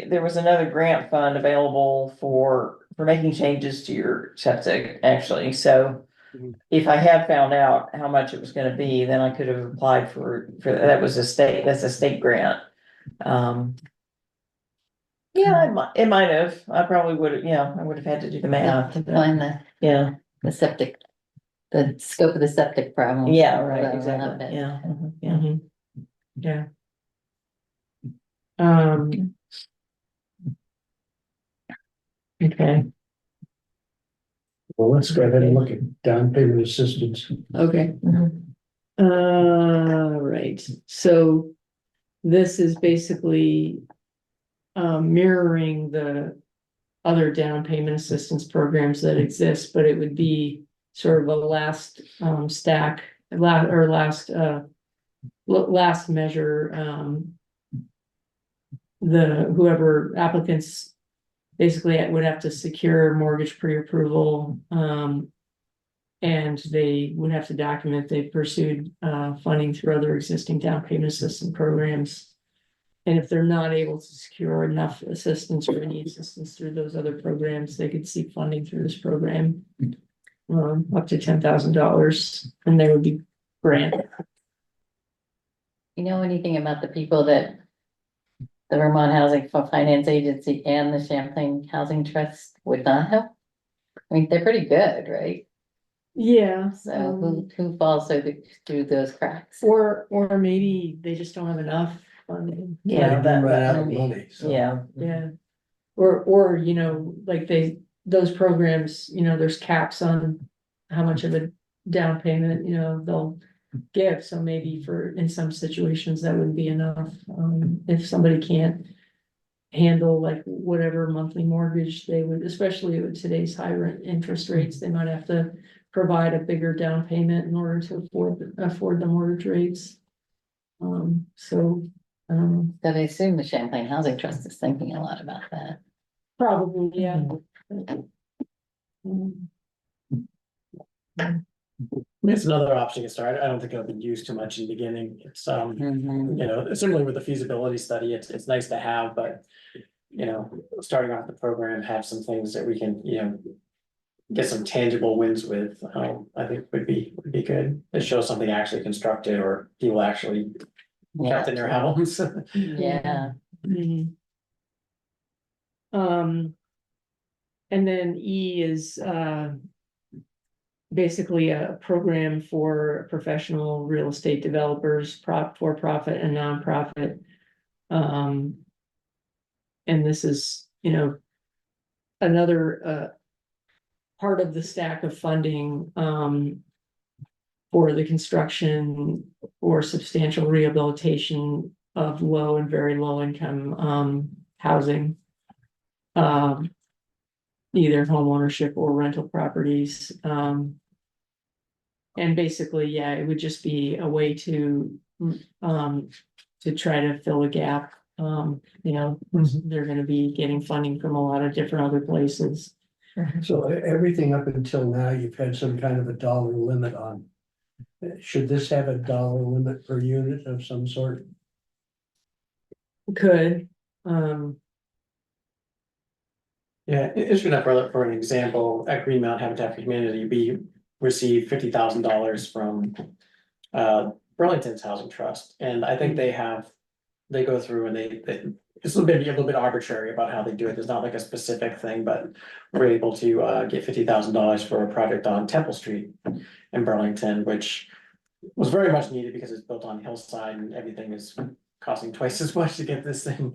there was another grant fund available for making changes to your septic, actually, so. Mhm. If I had found out how much it was gonna be, then I could have applied that's a state grant. Yeah, it might have, I probably would have, I would have had to do the math. To find the Yeah, septic, the scope of the septic problem. yeah, right, Although, exactly, yeah, yeah. Mhm. Yeah. Um. Okay, Well, let's go ahead and look at down payment assistance. okay. Mhm. Right, so this is basically mirroring the other down payment assistance programs that exist, but it would be sort of a last last measure. Whoever applicants basically would have to secure mortgage pre-approval, and they would have to document they pursued funding through other existing down payment assistance programs. And if they're not able to secure enough assistance or any assistance through those other programs, they could seek funding through this program. Up to $10,000, and they would be granted. You know anything about the people that the Vermont Housing Finance Agency and the Champlain Housing Trust would not help? I mean, they're pretty good, right? Yeah. So who falls through those cracks? Or maybe they just don't have enough funding. Yeah, They run out of maybe. money, so. Yeah. Yeah. Or, like those programs, there's caps on how much of a down payment, give, so maybe in some situations, that would be enough, if somebody can't. Handle like whatever monthly mortgage they would, especially with today's high rent interest rates, they might have to. Provide a bigger down payment in order to afford the mortgage rates. So, But I assume the Champlain Housing Trust is thinking a lot about that. probably, yeah. I mean, it's another option to start. I don't think it'll be used too much in the beginning. It's, Mhm. you know, similarly with the feasibility study, it's nice to have, but. You know, starting off the program, have some things that we can, you know. Get some tangible wins with, I think would be good. It shows something actually constructed or people actually kept in their homes. Yeah, Mhm. And then E is, basically a program for professional real estate developers, for profit and nonprofit. And this is, another, part of the stack of funding, for the construction or substantial rehabilitation of low and very low income, housing. Either home ownership or rental properties, and basically, yeah, it would just be a way to try to fill a gap. They're gonna be getting funding from a lot of different other places. So everything up until now, you've had some kind of a dollar limit on. Should this have a dollar limit per unit of some sort? Could, Yeah, interesting enough, for an example, at Greenmount Habitat for Humanity, we received $50,000 from. Burlington's Housing Trust, and I think they go through and it's a little bit arbitrary about how they do it. There's not like a specific thing, but we're able to get $50,000 for a project on Temple Street in Burlington, which was very much needed because it's built on hillside and everything is costing twice as much to get this thing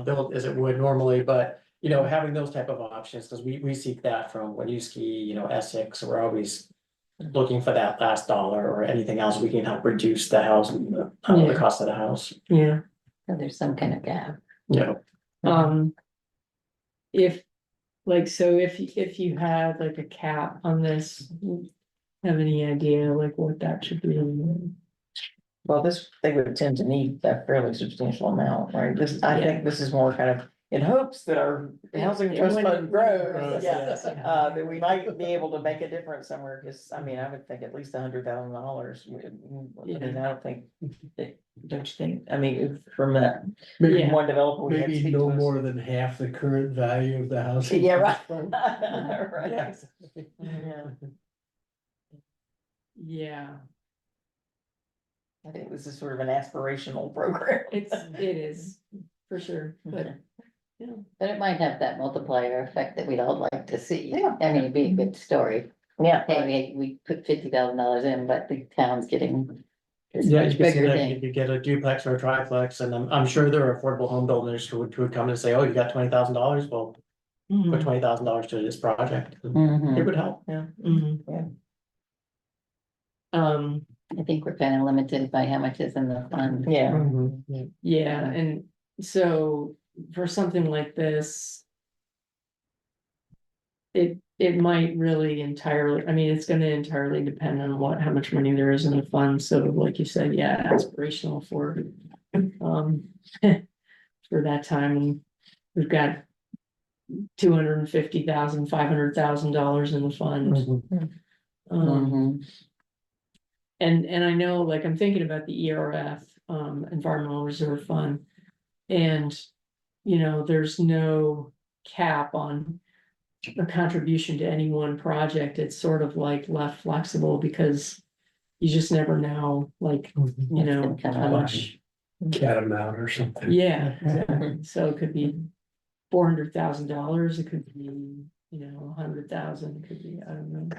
built as it would normally, but having those type of options, because we seek that from Winooski, Essex, we're always looking for that last dollar or anything else we can help reduce the house, the cost of the house. yeah, so there's some kind of gap. Yeah. if, if you had like a cap on this, have any idea like what that should be? Well, they would tend to need a fairly substantial amount, right? I think this is more kind of in hopes that our housing trust fund grows. Yeah, that we might be able to make a difference somewhere, because, I would think at least $100,000. I don't think, don't you think? From that Maybe, one developer. we had maybe speak no to us. more than half the current value of the house. Yeah, right. Yeah. Right. Yeah, Yeah, I think this is sort of an aspirational program. it is, for sure, but, But it might have that multiplier effect that we'd all like to see. Yeah. I mean, it'd be a good story. Yeah. Hey, we put $50,000 in, but the town's getting. this Yeah, much you could see bigger that, thing. you could get a duplex or a triplex, and I'm sure there are affordable home builders who would come and say, oh, you got $20,000, well, put $20,000 to this project. It Mhm. would help, yeah. I think we're kind of limited by how much is in the fund. Yeah. yeah, and so for something like this. It might really entirely, it's gonna entirely depend on how much money there is in the fund, so like you said, yeah, aspirational for. For that time, and we've got. $250,000, $500,000 in the fund. Mhm. And I know, like, I'm thinking about the ERF, Environmental Reserve Fund. And, there's no cap on a contribution to any one project. It's sort of like left flexible because you just never know, like, how much. Catamount or something. Yeah, exactly. So it could be $400,000, it could be, 100,000, it could be, I don't know.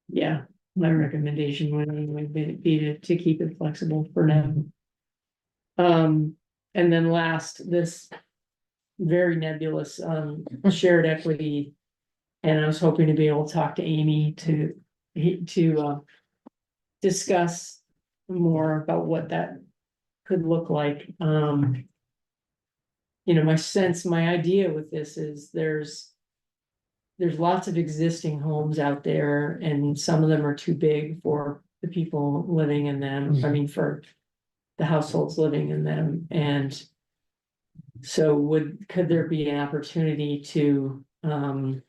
Yeah, my recommendation would be to keep it flexible for now. And then last, this very nebulous, shared equity And I was hoping to be able to talk to Amy to discuss more about what that could look like. You know, my idea with this is there's lots of existing homes out there, and some of them are too big for the people living in them. I mean, for the households living in them. And so could there be an opportunity to, I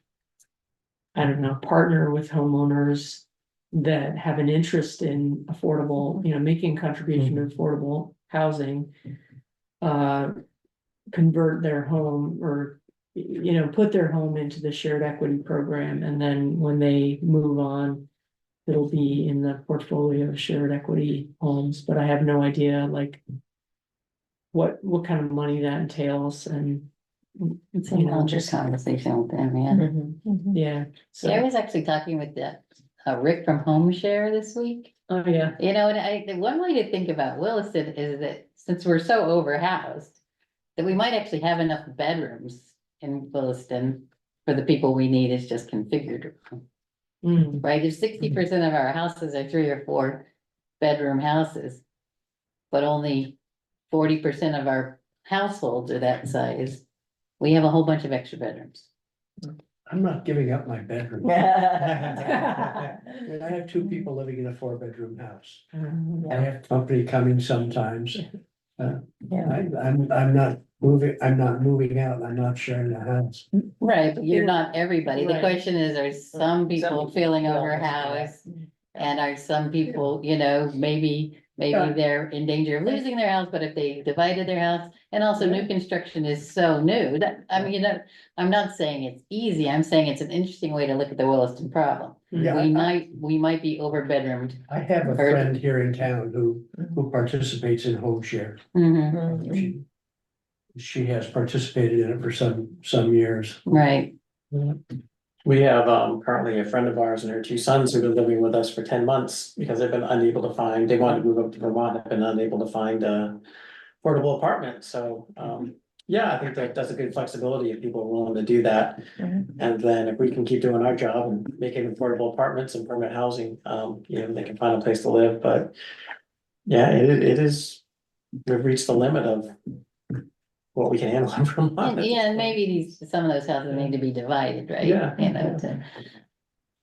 don't know, partner with homeowners that have an interest in affordable, you know, making contribution to affordable housing, convert their home, or, you know, put their home into the shared equity program, and then when they move on, it'll be in the portfolio of shared equity homes. But I have no idea, like, what kind of money that entails, and It's a you know, longer just, conversation with them, yeah. yeah, so, Yeah, I was actually talking with Rick from Home Share this week. oh, yeah. You know, and the one way to think about Williston is that since we're so overhoused, that we might actually have enough bedrooms in Williston for the people we need. It's just configured, Mm, right? If 60% of our houses are 3 or 4 bedroom houses, but only 40% of our households are that size, we have a whole bunch of extra bedrooms. I'm not giving up my bedroom. I mean, I have 2 people living in a 4-bedroom house. I have company coming sometimes. I'm not moving out, I'm not sharing a house. Right, but you're not everybody. The Right. question is, are some people people feeling feel overhoused? And are some people, you know, maybe Yeah. they're in danger of losing their house, but if they divided their house, and also new construction is so new that, I mean, you know, I'm not saying it's easy, I'm saying it's an interesting way to look at the Williston problem. Yeah, We might be over bedroomed. I have a friend here in town who participates in home share. Mhm, She has participated in it for some years. right, We have currently a friend of ours and her 2 sons who've been living with us for 10 months because they've been unable to find, they wanted to move up to Vermont, have been unable to find a affordable apartment, so yeah, I think that's a good flexibility if people are willing to do that. And then if we can keep doing our job and making affordable apartments and permanent housing, you know, they can find a place to live, but yeah, it is, we've reached the limit of what we can handle in Vermont. yeah, and maybe some of those houses need to be divided, right? Yeah. You know, to.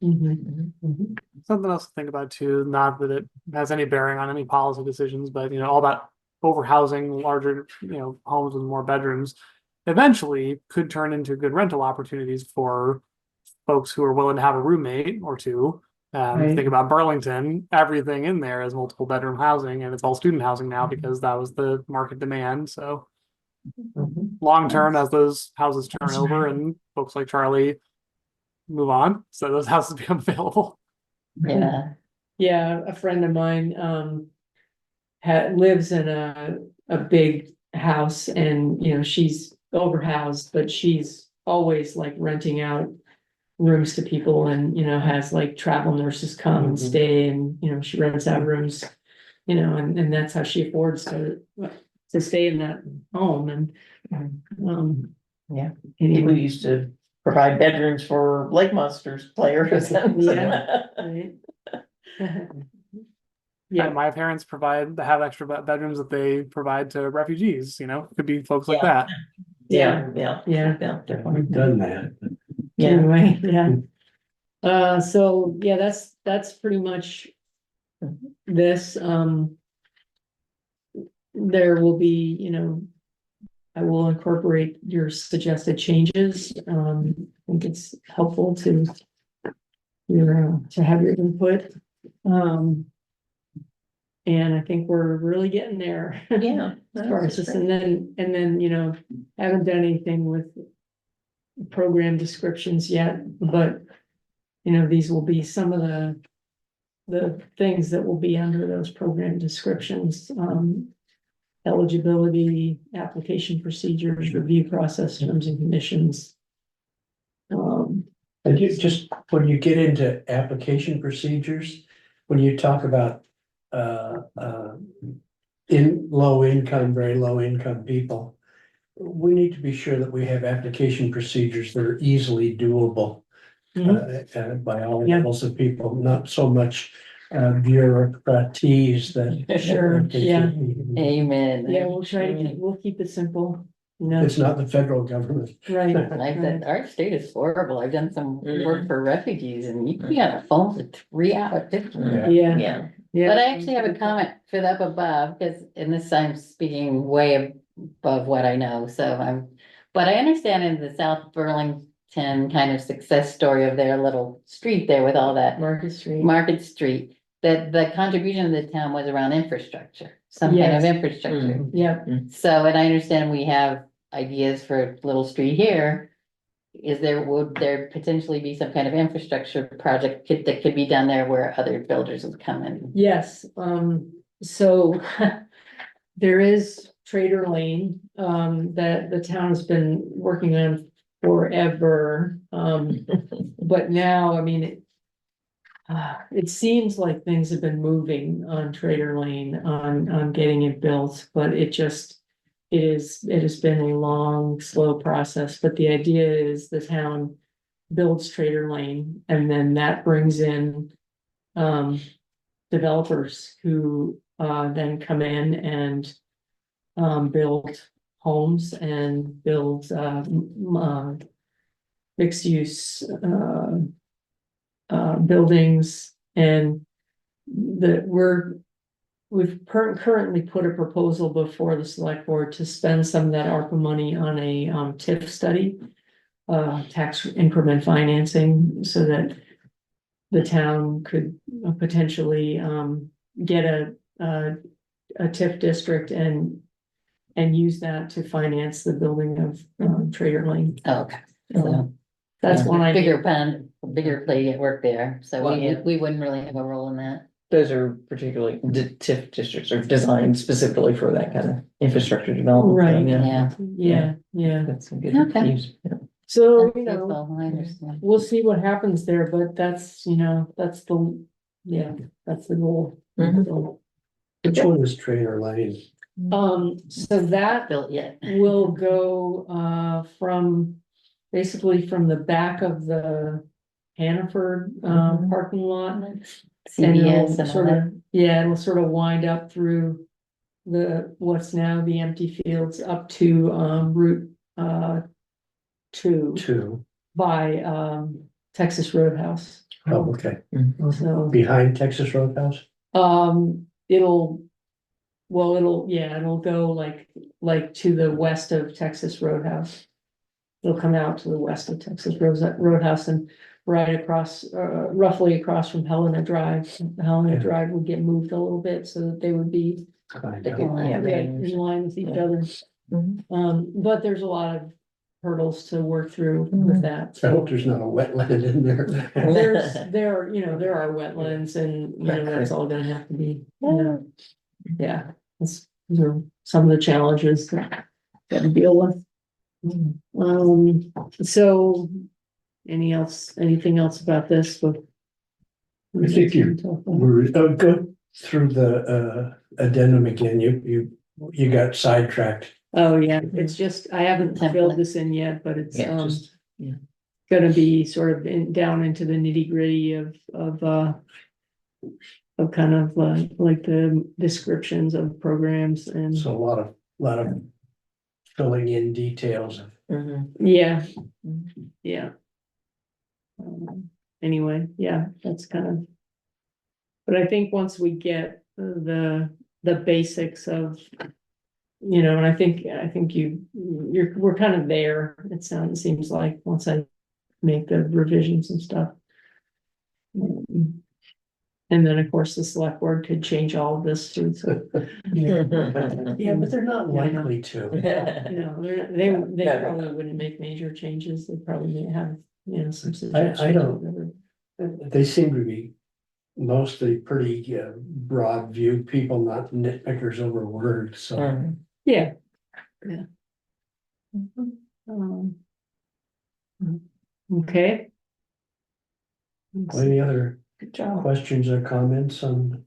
mhm. Something else to think about too, not that it has any bearing on any policy decisions, but you know, all that overhousing larger, you know, homes with more bedrooms eventually could turn into good rental opportunities for folks who are willing to have a roommate or 2. Right. Think about Burlington, everything in there is multiple bedroom housing, and it's all student housing now because that was the market demand. So long term, as those houses turn over and folks like Charlie move on, so those houses become available. Yeah, Yeah, a friend of mine, lives in a big house, and, you know, she's overhoused, but she's always like renting out rooms to people, and, you know, has like travel nurses come and stay, and, you know, she rents out rooms, you know, and that's how she affords to stay in that home. And Yeah. anyway, People used to provide bedrooms for Lake Monsters players. Yeah. right. Yeah, Yeah, my parents have extra bedrooms that they provide to refugees. You know, could be folks like Yeah. that. Yeah, yeah, definitely. We've done that. Yeah. anyway, yeah. So, yeah, that's pretty much this, there will be, you know, I will incorporate your suggested changes. I think it's helpful to have your input. And I think we're really getting there. Yeah. As far as this, and then, you know, haven't done anything with program descriptions yet, but, you know, these will be some of the things that will be under those program descriptions. Eligibility, application procedures, review process, terms and conditions. And you just, when you get into application procedures, when you talk about in low income, very low income people, we need to be sure that we have application procedures that are easily doable. by all Yeah. levels of people, not so much bureaucraties that. Sure, yeah. Amen. Yeah, we'll try to get, we'll keep it simple, you know, It's not the federal government. right. Like that, our state is horrible. I've done some work for refugees and you can be on a phone for 3 hours. Yeah. Yeah, Yeah. yeah. But I actually have a comment for the up above, because in this I'm speaking way above what I know, but I understand in the South Burlington kind of success story of their little street there with all that Market Street. Market Street, that the contribution of the town was around infrastructure, some kind of Yes. infrastructure. Yeah, So, and I understand we have ideas for a little street here. Would there potentially be some kind of infrastructure project that could be done there where other builders would come in? yes, so there is Trader Lane, that the town's been working on forever. But now, I mean, it seems like things have been moving on Trader Lane on getting it built, but it has been a long, slow process, but the idea is the town builds Trader Lane, and then that brings in developers who then come in and build homes and build mixed use buildings, and we've currently put a proposal before the select board to spend some of that ARPA money on a TIF study, tax increment financing, so that the town could potentially get a TIF district and use that to finance the building of Trader Lane. Oh, okay. So, That's yeah, one idea. bigger play at work there, so Well, yeah. we wouldn't really have a role in that. Those are particularly, the TIF districts are designed specifically for that kind of infrastructure development. Right. Yeah. Yeah. That's a good Okay. use. Yeah. So, That's you know, useful, I understand. we'll see what happens there, but that's that's the goal. Mhm. Which one is Trader Lane? So that Built yet. will go from basically from the back of the Hannaford parking lot. And it'll CVS and all sort that. of, yeah, it'll sort of wind up through what's now the empty fields up to Route 2 Two. by Texas Roadhouse. Oh, okay. So Behind Texas Roadhouse? it'll go like to the west of Texas Roadhouse. It'll come out to the west of Texas Roadhouse and right across, roughly across from Helena Drive. Helena Yeah. Drive would get moved a little bit so that they would be Kind They of. can line Yeah, up. they- in line with each other. Mhm. But there's a lot of hurdles to work through with that. I hope there's not a wetland in there. There are wetlands and, that's all gonna have to be, yeah. Those are some of the challenges that gotta deal with. So anything else about this? I think we're, go through the addendum again. You got sidetracked. Oh, yeah, it's just, I haven't filled Template. this in yet, but it's, Yeah, just, yeah. gonna be sort of down into the nitty gritty of kind of like the descriptions of programs and, So a lot of filling in details. Mhm. yeah. Yeah. Anyway, yeah, that's kind of. But I think once we get the basics of. And I think we're kind of there, it seems like, once I make the revisions and stuff. And then, of course, the select board could change all of this too, so. Yeah, but they're not likely to. They probably wouldn't make major changes, they probably may have, some suggestions. I don't- They seem to be mostly pretty broad view people, not nitpickers over words, so. Mhm. Yeah. Okay. Any other Good job. questions or comments on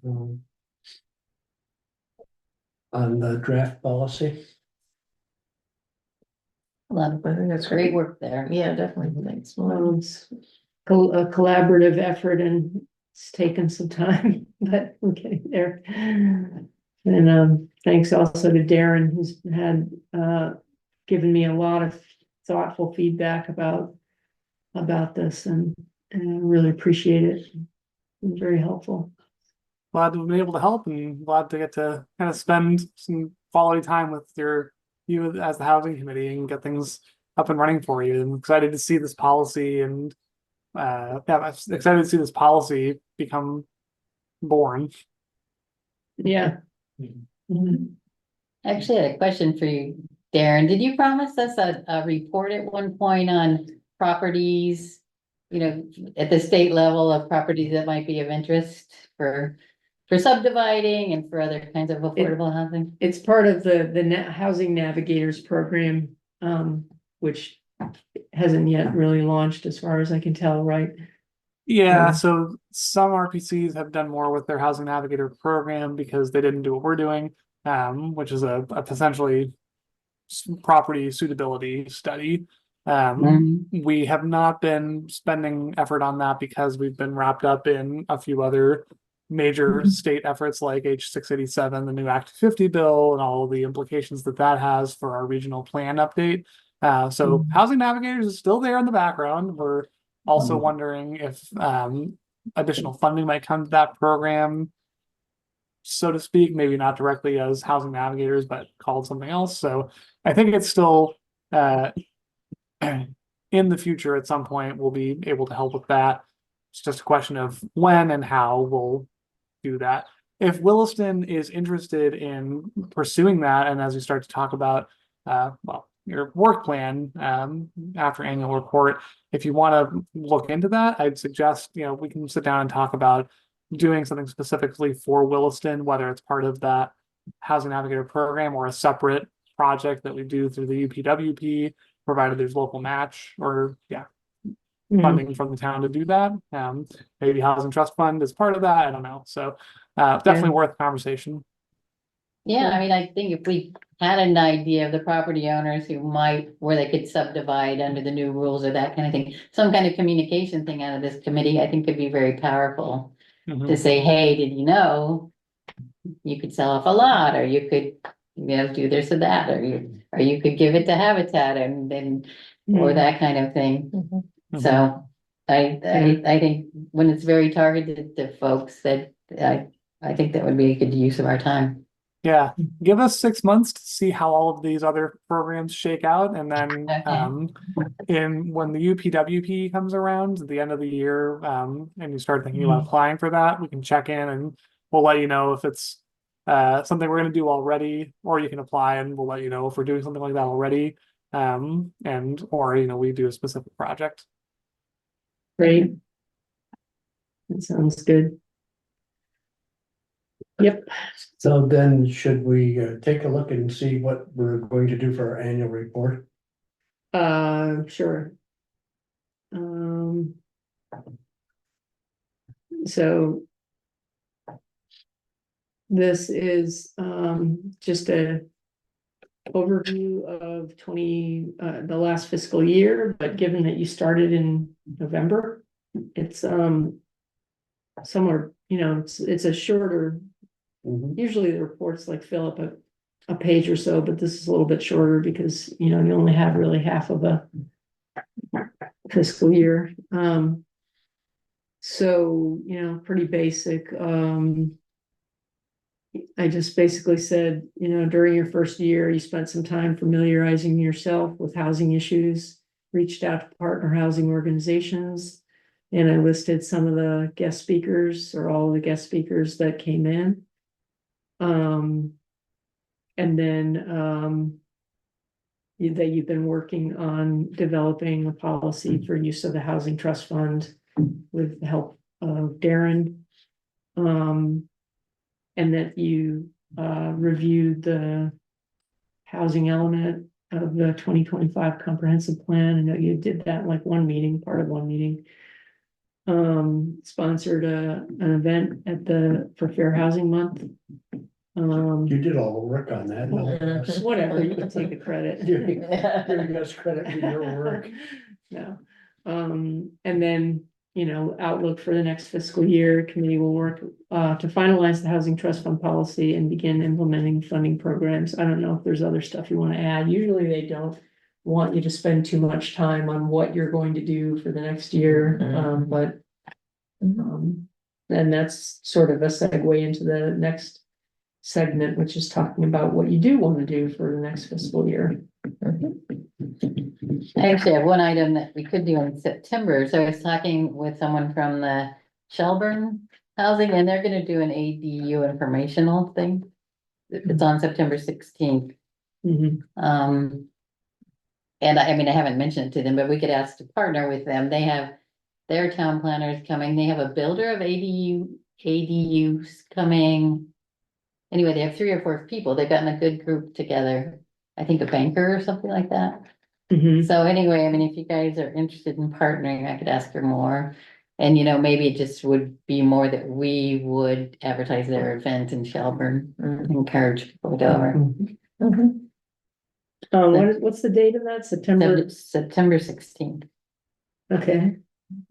the draft policy? A lot of I think that's great great. work there. Yeah, definitely. Thanks. Um, a collaborative effort and it's taken some time, but we're getting there. And thanks also to Darren, who's had given me a lot of thoughtful feedback about this, and I really appreciate it. It's very helpful. Glad to have been able to help and glad to get to kind of spend some quality time with you as the housing committee and get things up and running for you. I'm excited to see this policy and yeah, I'm excited to see this policy become born. Yeah. Mhm. Actually, I had a question for you, Darren. Did you promise us a report at one point on properties? You know, at the state level of properties that might be of interest for subdividing and for other kinds of affordable housing? It's part of the Housing Navigators program, which hasn't yet really launched as far as I can tell, right? Yeah, Yeah. so some RPCs have done more with their housing navigator program because they didn't do what we're doing, which is a potentially property suitability study. We have not been spending effort on that because we've been wrapped up in a few other major state efforts like H687, the new Act 50 bill, and all of the implications that has for our regional plan update. So Housing Navigators is still there in the background. We're also wondering if additional funding might come to that program, so to speak, maybe not directly as Housing Navigators, but called something else. So I think it's still in the future at some point we'll be able to help with that. It's just a question of when and how we'll do that. If Williston is interested in pursuing that, and as we start to talk about well, your work plan after annual report, if you want to look into that, I'd suggest, we can sit down and talk about doing something specifically for Williston, whether it's part of that Housing Navigator program or a separate project that we do through the UPWP, provided there's local match or funding from the town to do that. Maybe Housing Trust Fund is part of that. I don't know. So definitely worth a conversation. Yeah, I mean, I think if we had an idea of the property owners where they could subdivide under the new rules or that kind of thing, some kind of communication thing out of this committee, I think could be very powerful. To say, hey, did you know you could sell off a lot, or you could, do this or that, or you could give it to Habitat or that kind of thing. So I think when it's very targeted to folks, that I think that would be a good use of our time. Yeah, give us 6 months to see how all of these other programs shake out, and then when the UPWP comes around at the end of the year, and you start thinking about applying for that, we can check in and we'll let you know if it's something we're going to do already, or you can apply and we'll let you know if we're doing something like that already, or we do a specific project. Great. That sounds good. Yep. So then should we take a look and see what we're going to do for our annual report? Sure. So this is just a overview of the last fiscal year, but given that you started in November, it's somewhere, it's a shorter. Usually the reports like fill up a page or so, but this is a little bit shorter because you only have really half of a fiscal year. So pretty basic. I just basically said, during your first year, you spent some time familiarizing yourself with housing issues, reached out to partner housing organizations, and I listed some of the guest speakers or all of the guest speakers that came in. And then that you've been working on developing a policy for use of the Housing Trust Fund with the help of Darren. And that you reviewed the housing element of the 2025 comprehensive plan. I know you did that in like part of one meeting. Sponsored an event for Fair Housing Month. You did all the work on that. Whatever, you can take the credit. Giving us credit for your work. No. And then outlook for the next fiscal year. Committee will work to finalize the housing trust fund policy and begin implementing funding programs. I don't know if there's other stuff you want to add. Usually they don't want you to spend too much time on what you're going to do for the next year, but and that's sort of a segue into the next segment, which is talking about what you do want to do for the next fiscal year. I actually have one item that we could do in September. So I was talking with someone from the Shelburne Housing, and they're gonna do an ADU informational thing. It's on September 16th. And I mean, I haven't mentioned it to them, but we could ask to partner with them. They have their town planners coming. They have a builder of ADUs coming. Anyway, they have 3 or 4 people. They've gotten a good group together. I think a banker or something like that. So anyway, I mean, if you guys are interested in partnering, I could ask her more. And maybe it just would be more that we would advertise their event in Shelburne, encourage people to go over. What's the date of that? September? September 16th. Okay.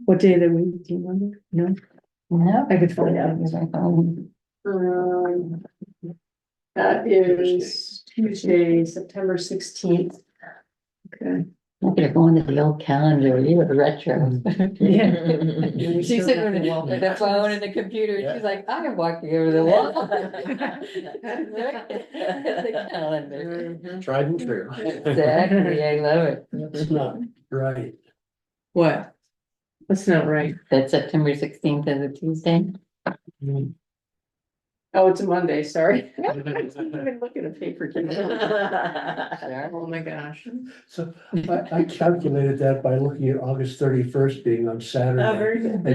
What day of the week do you remember? No, No, I could find out. That is Tuesday, September 16th. Okay. I'm gonna go into the old calendar, you were retro. Yeah. She's sitting with the phone and the computer, and she's like, I am walking over the wall. The calendar. Tried and true. Exactly, I love it. That's not right. What? That's not right. That's September 16th is a Tuesday. Oh, it's a Monday, sorry. I've been looking at paper. Oh my gosh. So I calculated that by looking at August 31st being on Saturday. Oh, very good.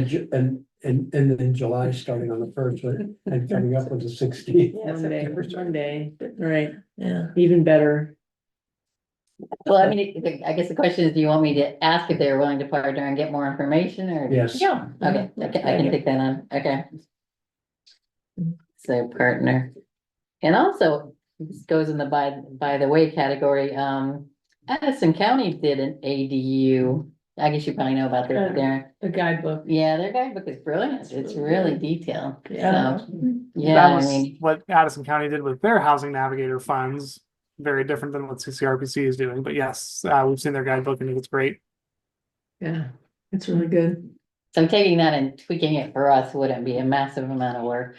And then July starting on the 1st and coming up with the 16th. Yeah, September. Monday, right, Yeah. even better. Well, I mean, I guess the question is, do you want me to ask if they're willing to partner and get more information or? Yes. Yeah. Okay, I can take that on, okay. So partner. And also, this goes in the by the way category, Addison County did an ADU. I guess you probably know about their, The guidebook. yeah, their guidebook is brilliant. It's really detailed. Yeah. So, That yeah, I was mean, what Addison County did with their housing navigator funds. Very different than what CCRPC is doing, but yes, we've seen their guidebook and it's great. Yeah, it's really good. so taking that and tweaking it for us wouldn't be a massive amount of work.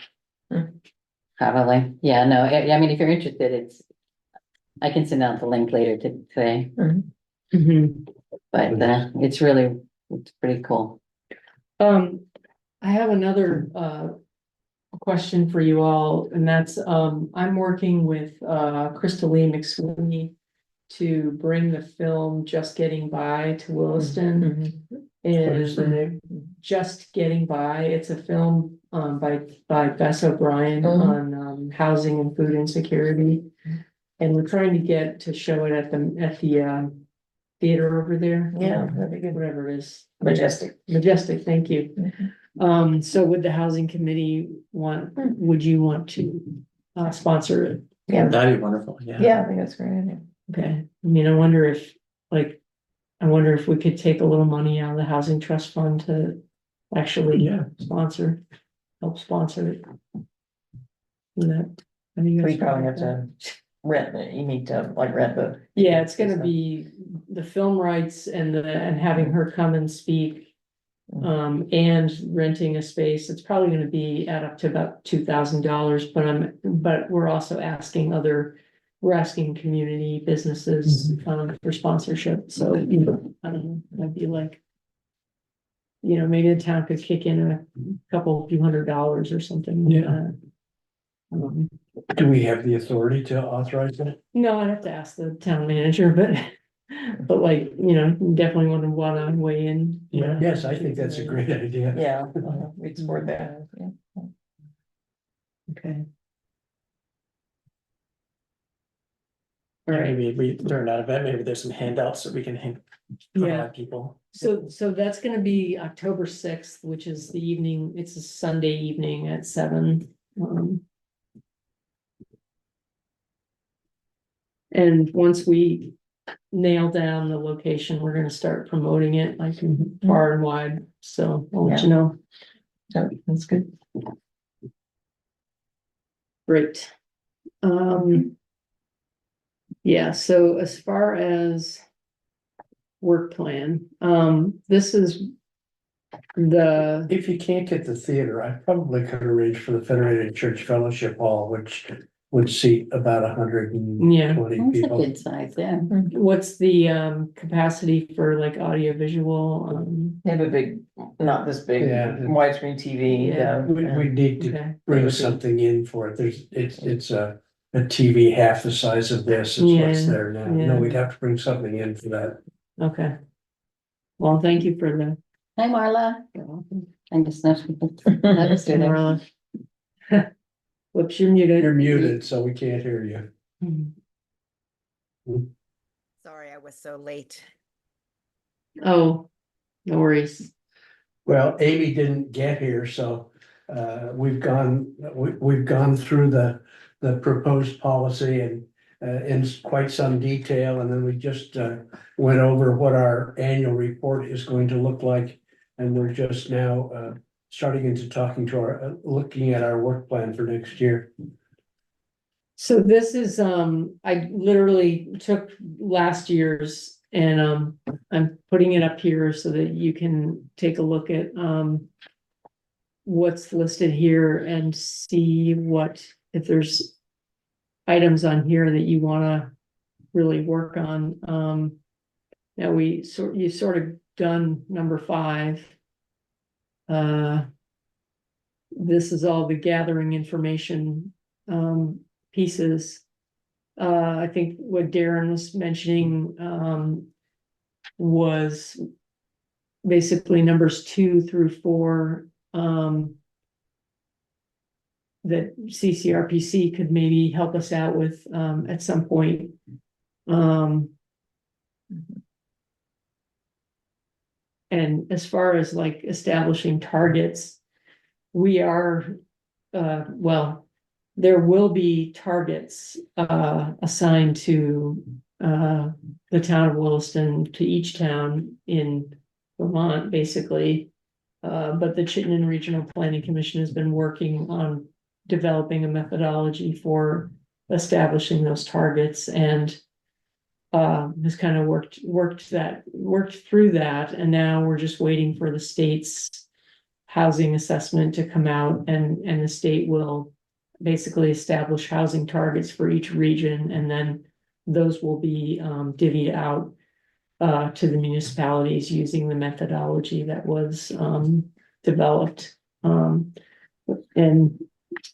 Probably, yeah, no, I mean, if you're interested, I can send out the link later today, but it's pretty cool. I have another question for you all, and that's I'm working with Crystal Lee McSweeney to bring the film Just Getting By to Williston. What is the And name? Just Getting By, it's a film by Bess O'Brien on housing and food insecurity. And we're trying to get to show it at the theater over there. Yeah, that'd be good. Whatever it is. Majestic. Majestic, thank you. So would the housing committee would you want to sponsor it? Yeah. That'd be wonderful, yeah. Yeah, I think that's a great idea. Okay, I mean, I wonder if we could take a little money out of the housing trust fund to actually help sponsor it. We probably have to rent, you need to rent the. Yeah, it's gonna be the film rights and having her come and speak. And renting a space, it's probably gonna be add up to about $2,000, but we're also asking community businesses for sponsorship, so, I don't know, I'd be like. Maybe the town could kick in a few $100s or something. Yeah. Do we have the authority to authorize that? No, I'd have to ask the town manager, but definitely wanna weigh in. Yes, I think that's a great idea. Yeah, we'd support that, yeah. Okay. All right, Maybe we during that event, maybe there's some handouts that we can provide people. so that's gonna be October 6th, which is the evening, it's a Sunday evening at 7. And once we nail down the location, we're gonna start promoting it like Mm-hmm. far and wide, so I'll let you know. So that's good. Great. Yeah, so as far as work plan, this is the, If you can't get the theater, I probably could arrange for the Federated Church Fellowship Hall, which would seat about 120 Yeah. That's a people. good size, yeah. what's the capacity for like audio visual? They have a big, not this big, Yeah. widescreen TV. Yeah. We need to Okay, bring would be- something in for it. It's a TV half the size of this, is what's Yeah, there now. yeah. No, we'd have to bring something in for that. okay. Well, thank you for the. Hi, Marla. I just noticed. Noticed her there. Marla. Whoops, you're muted. You're muted, so we can't hear you. Sorry, I was so late. Oh, no worries. Well, Amy didn't get here, so we've gone through the proposed policy and in quite some detail, and then we just went over what our annual report is going to look like. And we're just now starting into talking to our, looking at our work plan for next year. So this is, I literally took last year's and, I'm putting it up here so that you can take a look at, what's listed here and see what, if there's items on here that you wanna really work on. Now you've sort of done number 5. This is all the gathering information, pieces. I think what Darren was mentioning, was basically numbers 2 through 4, that CCRPC could maybe help us out with, at some point. And as far as like establishing targets, we are, well, there will be targets, assigned to, the town of Williston, to each town in Vermont, basically. But the Chittenden Regional Planning Commission has been working on developing a methodology for establishing those targets and has kind of worked through that, and now we're just waiting for the state's housing assessment to come out, and the state will basically establish housing targets for each region, and then those will be divvied out to the municipalities using the methodology that was developed. And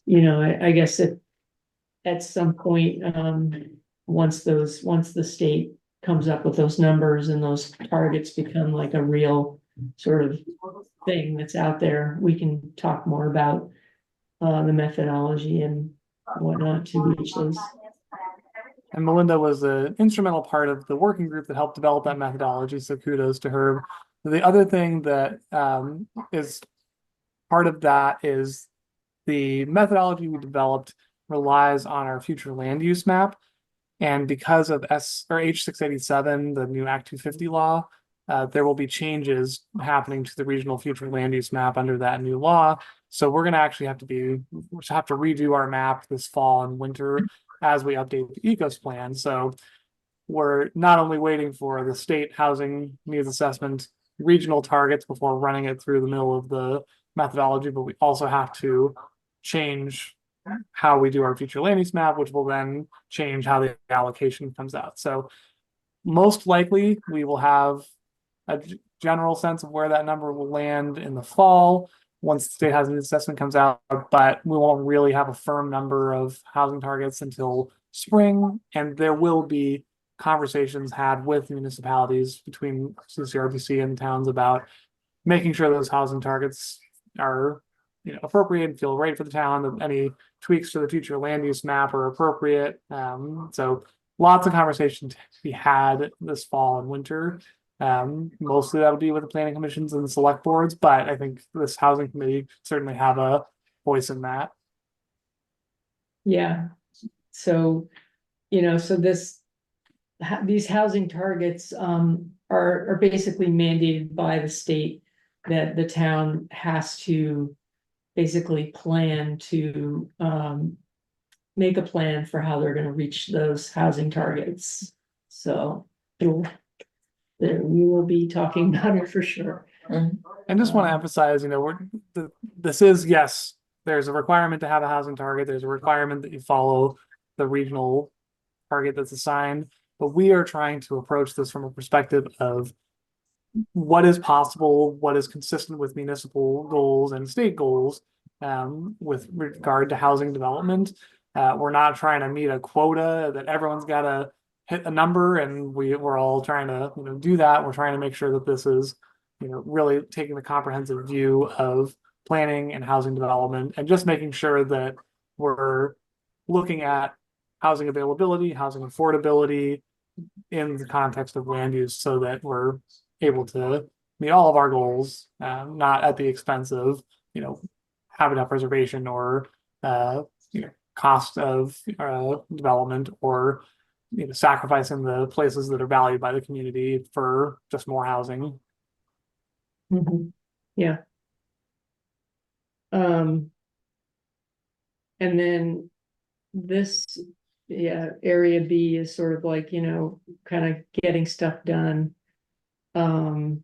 you know, I guess at some point, once the state comes up with those numbers and those targets become like a real sort of thing that's out there, we can talk more about the methodology and whatnot to reach those. And Melinda was an instrumental part of the working group that helped develop that methodology, so kudos to her. The other thing that is part of that is the methodology we developed relies on our future land use map. And because of H687, the new Act 250 law, there will be changes happening to the regional future land use map under that new law. So we're going to actually have to redo our map this fall and winter as we update the ECOS plan. So we're not only waiting for the state housing needs assessment regional targets before running it through the middle of the methodology, but we also have to change how we do our future land use map, which will then change how the allocation comes out. So most likely we will have a general sense of where that number will land in the fall once the state housing assessment comes out, but we won't really have a firm number of housing targets until spring, and there will be conversations had with municipalities between CCRPC and towns about making sure those housing targets are appropriate and feel right for the town, that any tweaks to the future land use map are appropriate. So lots of conversation to be had this fall and winter. Mostly that would be with the planning commissions and the select boards, but I think this housing committee certainly have a voice in that. Yeah, so, so this, these housing targets, are basically mandated by the state that the town has to basically plan to, make a plan for how they're gonna reach those housing targets. So we will be talking about it for sure. I just want to emphasize, you know, this is, yes, there's a requirement to have a housing target. There's a requirement that you follow the regional target that's assigned. But we are trying to approach this from a perspective of what is possible, what is consistent with municipal goals and state goals, with regard to housing development. We're not trying to meet a quota that everyone's got to hit a number, and we're all trying to, you know, do that. We're trying to make sure that this is, you know, really taking the comprehensive view of planning and housing development, and just making sure that we're looking at housing availability, housing affordability in the context of land use, so that we're able to meet all of our goals, not at the expense of, you know, habitat preservation or, you know, cost of development, or, you know, sacrificing the places that are valued by the community for just more housing. Yeah. And then this, yeah, area B is sort of like, you know, kind of getting stuff done. Now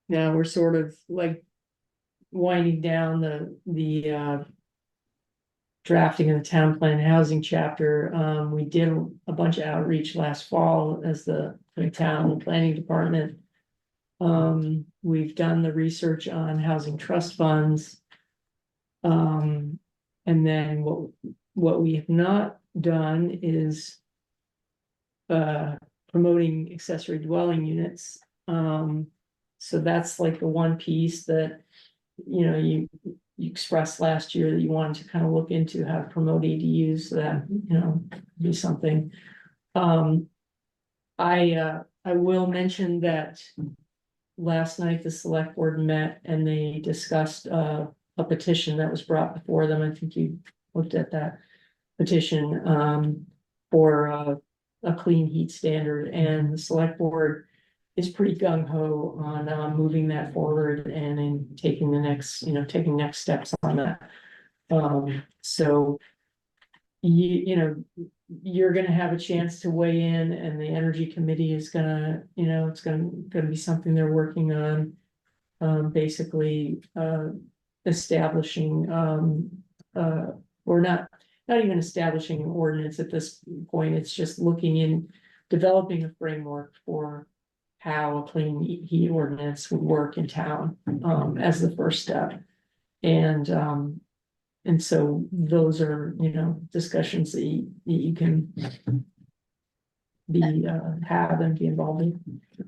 we're sort of like winding down the drafting of the town plan housing chapter. We did a bunch of outreach last fall as the town planning department. We've done the research on housing trust funds. And then what we have not done is promoting accessory dwelling units. So that's like the one piece that, you know, you expressed last year that you wanted to kind of look into how to promote ADUs, so that, you know, be something. I will mention that last night the select board met and they discussed a petition that was brought before them. I think you looked at that petition, for a clean heat standard, and the select board is pretty gung ho on moving that forward and in taking the next, you know, taking next steps on that. So you know, you're gonna have a chance to weigh in, and the energy committee is gonna, you know, it's gonna be something they're working on. Basically, establishing, or not even establishing an ordinance at this point. It's just looking in, developing a framework for how a clean heat ordinance would work in town, as the first step. And so those are, you know, discussions that you can be, have and be involved in.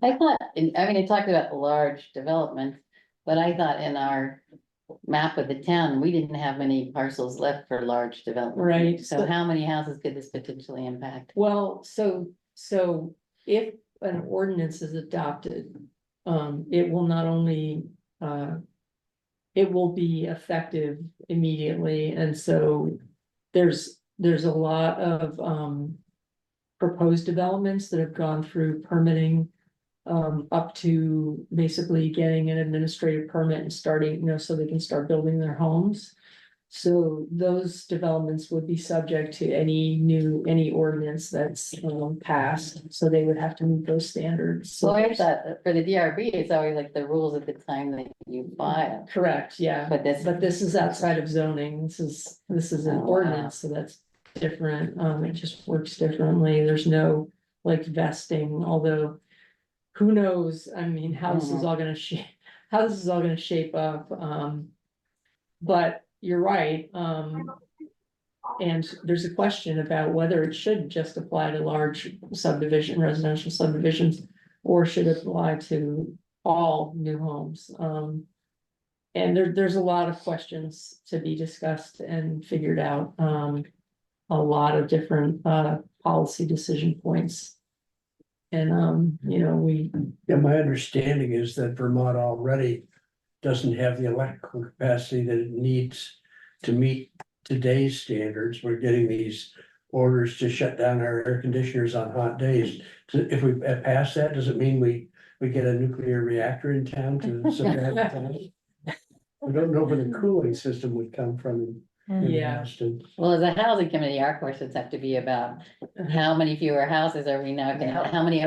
I thought, I mean, I talked about large development, but I thought in our map of the town, we didn't have many parcels left for large development. Right. So how many houses could this potentially impact? Well, so if an ordinance is adopted, it will not only, it will be effective immediately, and so there's a lot of proposed developments that have gone through permitting, up to basically getting an administrative permit and starting, you know, so they can start building their homes. So those developments would be subject to any ordinance that's passed, so they would have to meet those standards. So I thought for the DRB, it's always like the rules at the time that you file. Correct, yeah, But this is outside of zoning. This is an Oh, wow. ordinance, so that's different. It just works differently. There's no like vesting, although who knows? I mean, how this is all gonna shape up. But you're right. And there's a question about whether it should just apply to large residential subdivisions, or should it apply to all new homes. And there's a lot of questions to be discussed and figured out. A lot of different policy decision points. And you know, Yeah, my understanding is that Vermont already doesn't have the electrical capacity that it needs to meet today's standards. We're getting these orders to shut down our air conditioners on hot days. If we pass that, does it mean we get a nuclear reactor in town to supply the town? I don't know where the cooling system would come from in Yeah. Williston. Well, as a housing committee, our questions have to be about how many fewer houses are we now gonna, how many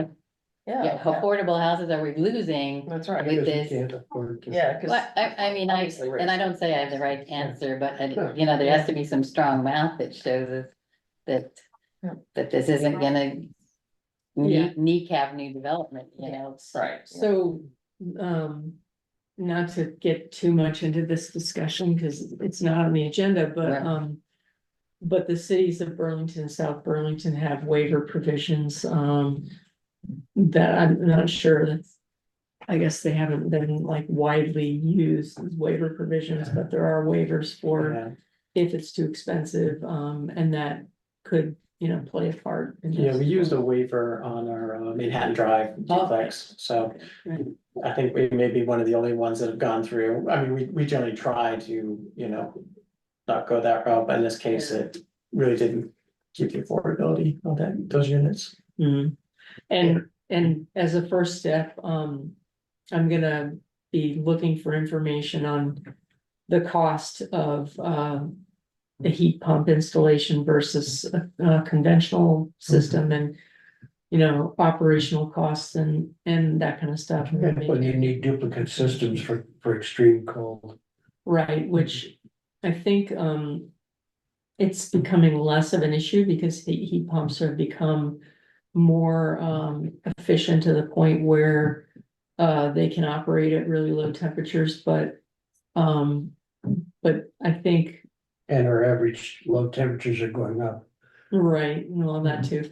affordable houses are we losing? That's right. With Because we this. can't afford to- Yeah, cause. Well, I mean, Obviously and I don't say I have the right answer, but you know, there has to be some strong math that shows us that. Yeah. That this isn't gonna Yeah. kneecap new development, you know? Right. So, not to get too much into this discussion, because it's not on the agenda, but, Right. but the cities of Burlington and South Burlington have waiver provisions, that I'm not sure that's, I guess they haven't been like widely used as waiver provisions, but there are waivers for Yeah, if it's too expensive, and that could, you know, play a part in yeah, this. we used a waiver on our Manhattan Drive duplex, so. Right. I think we may be one of the only ones that have gone through, I mean, we generally try to, you know. Not go that route, but in this case, it really didn't keep the affordability of those units. Mhm. And as a first step, I'm gonna be looking for information on the cost of, the heat pump installation versus a conventional system and, you know, operational costs and that kind of stuff. When you need duplicate systems for extreme cold. Right, which I think, it's becoming less of an issue because the heat pumps have become more, efficient to the point where, they can operate at really low temperatures, but I think, And our average low temperatures are going up. right, and all that too.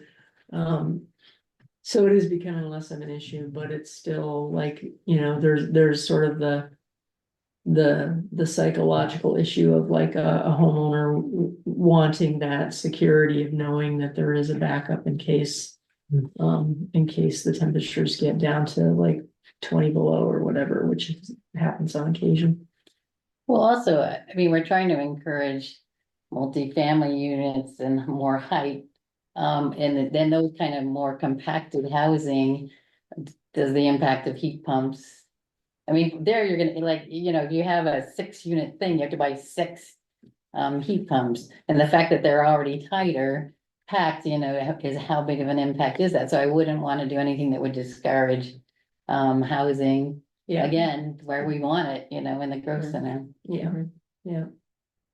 So it is becoming less of an issue, but it's still like, you know, there's sort of the psychological issue of like a homeowner wanting that security of knowing that there is a backup in case the temperatures get down to like 20 below or whatever, which happens on occasion. Well, also, I mean, we're trying to encourage multifamily units and more height. And then those kind of more compacted housing, does the impact of heat pumps? I mean, there you're gonna, like, you know, if you have a 6-unit thing, you have to buy 6 heat pumps. And the fact that they're already tighter, packed, you know, is how big of an impact is that? So I wouldn't want to do anything that would discourage housing. Yeah. Again, where we want it, you know, in the growth center. Yeah, yeah.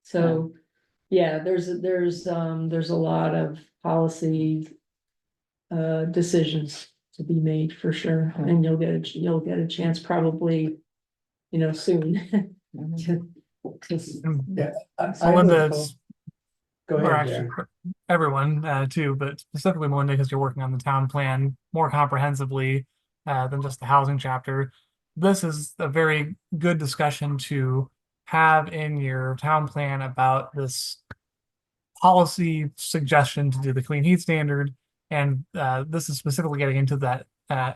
So, yeah, there's a lot of policy decisions to be made for sure, and you'll get a chance probably, you know, soon. Yeah. So Linda's, Go or ahead, actually Darren. everyone too, but specifically Melinda, because you're working on the town plan more comprehensively than just the housing chapter. This is a very good discussion to have in your town plan about this policy suggestion to do the clean heat standard. And this is specifically getting into that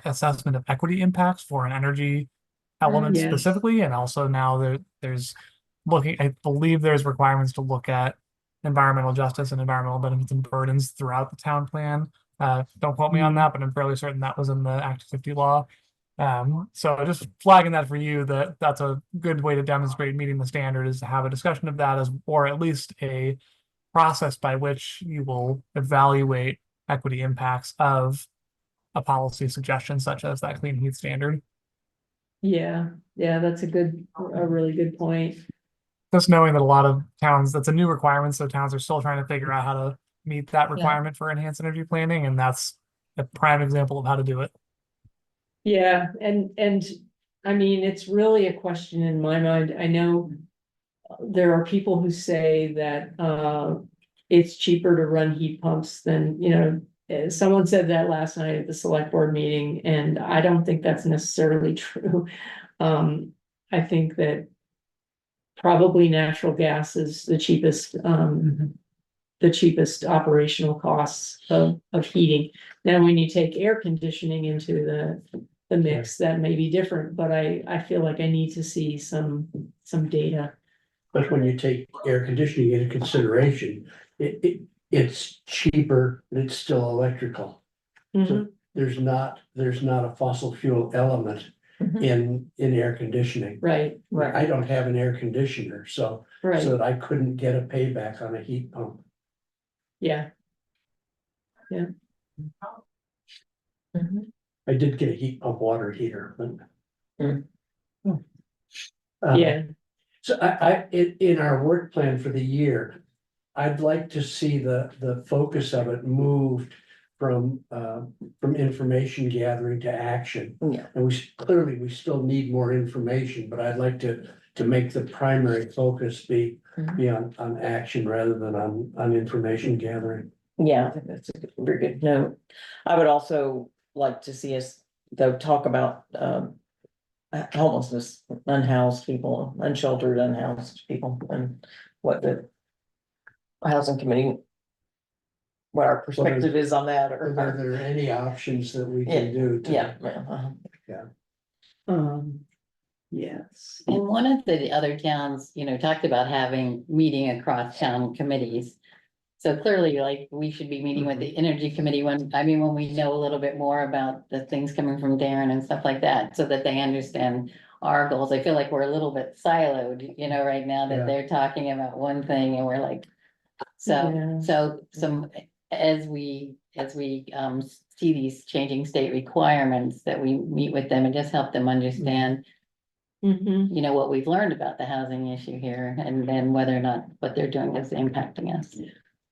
assessment of equity impacts for an energy element Yes. specifically. And also now there's looking, I believe there's requirements to look at environmental justice and environmental benefits and burdens throughout the town plan. Don't quote me on that, but I'm fairly certain that was in the Act 50 law. So just flagging that for you, that's a good way to demonstrate meeting the standard is to have a discussion of that or at least a process by which you will evaluate equity impacts of a policy suggestion such as that clean heat standard. Yeah, that's a really good point. Just knowing that a lot of towns, that's a new requirement, so towns are still trying to figure out how to meet that requirement for enhanced energy planning, and that's a prime example of how to do it. Yeah, and I mean, it's really a question in my mind. I know there are people who say that it's cheaper to run heat pumps than, you know, someone said that last night at the select board meeting, and I don't think that's necessarily true. I think that probably natural gas is the cheapest operational costs of heating. Now, when you take air conditioning into the mix, that may be different, but I feel like I need to see some data. But when you take air conditioning into consideration, it's cheaper, but it's still electrical. Mhm, So there's not a fossil fuel element Mhm. in air conditioning. right, I don't have an air conditioner, so right, that I couldn't get a payback on a heat pump. yeah, Mhm. I did get a heat pump water heater, but. Mm. yeah, So in our work plan for the year, I'd like to see the focus of it moved from information gathering to action. Yeah, And clearly, we still need more information, but I'd like to make the primary focus be on action rather than on information gathering. yeah, I think that's a very good note. I would also like to see us, though, talk about, homelessness, unhoused people, unsheltered, unhoused people, and what the housing committee, what our perspective is on that, Are or, there any options that we can do? to- yeah. yes. And one of the other towns, talked about having meeting across town committees. So clearly, like, we should be meeting with the energy committee when we know a little bit more about the things coming from Darren and stuff like that, so that they understand our goals. I feel like we're a little bit siloed, right now, Yeah. that they're talking about one thing and we're like. Yeah. So some, as we see these changing state requirements, that we meet with them and just help them understand. What we've learned about the housing issue here, and then whether or not what they're doing is impacting us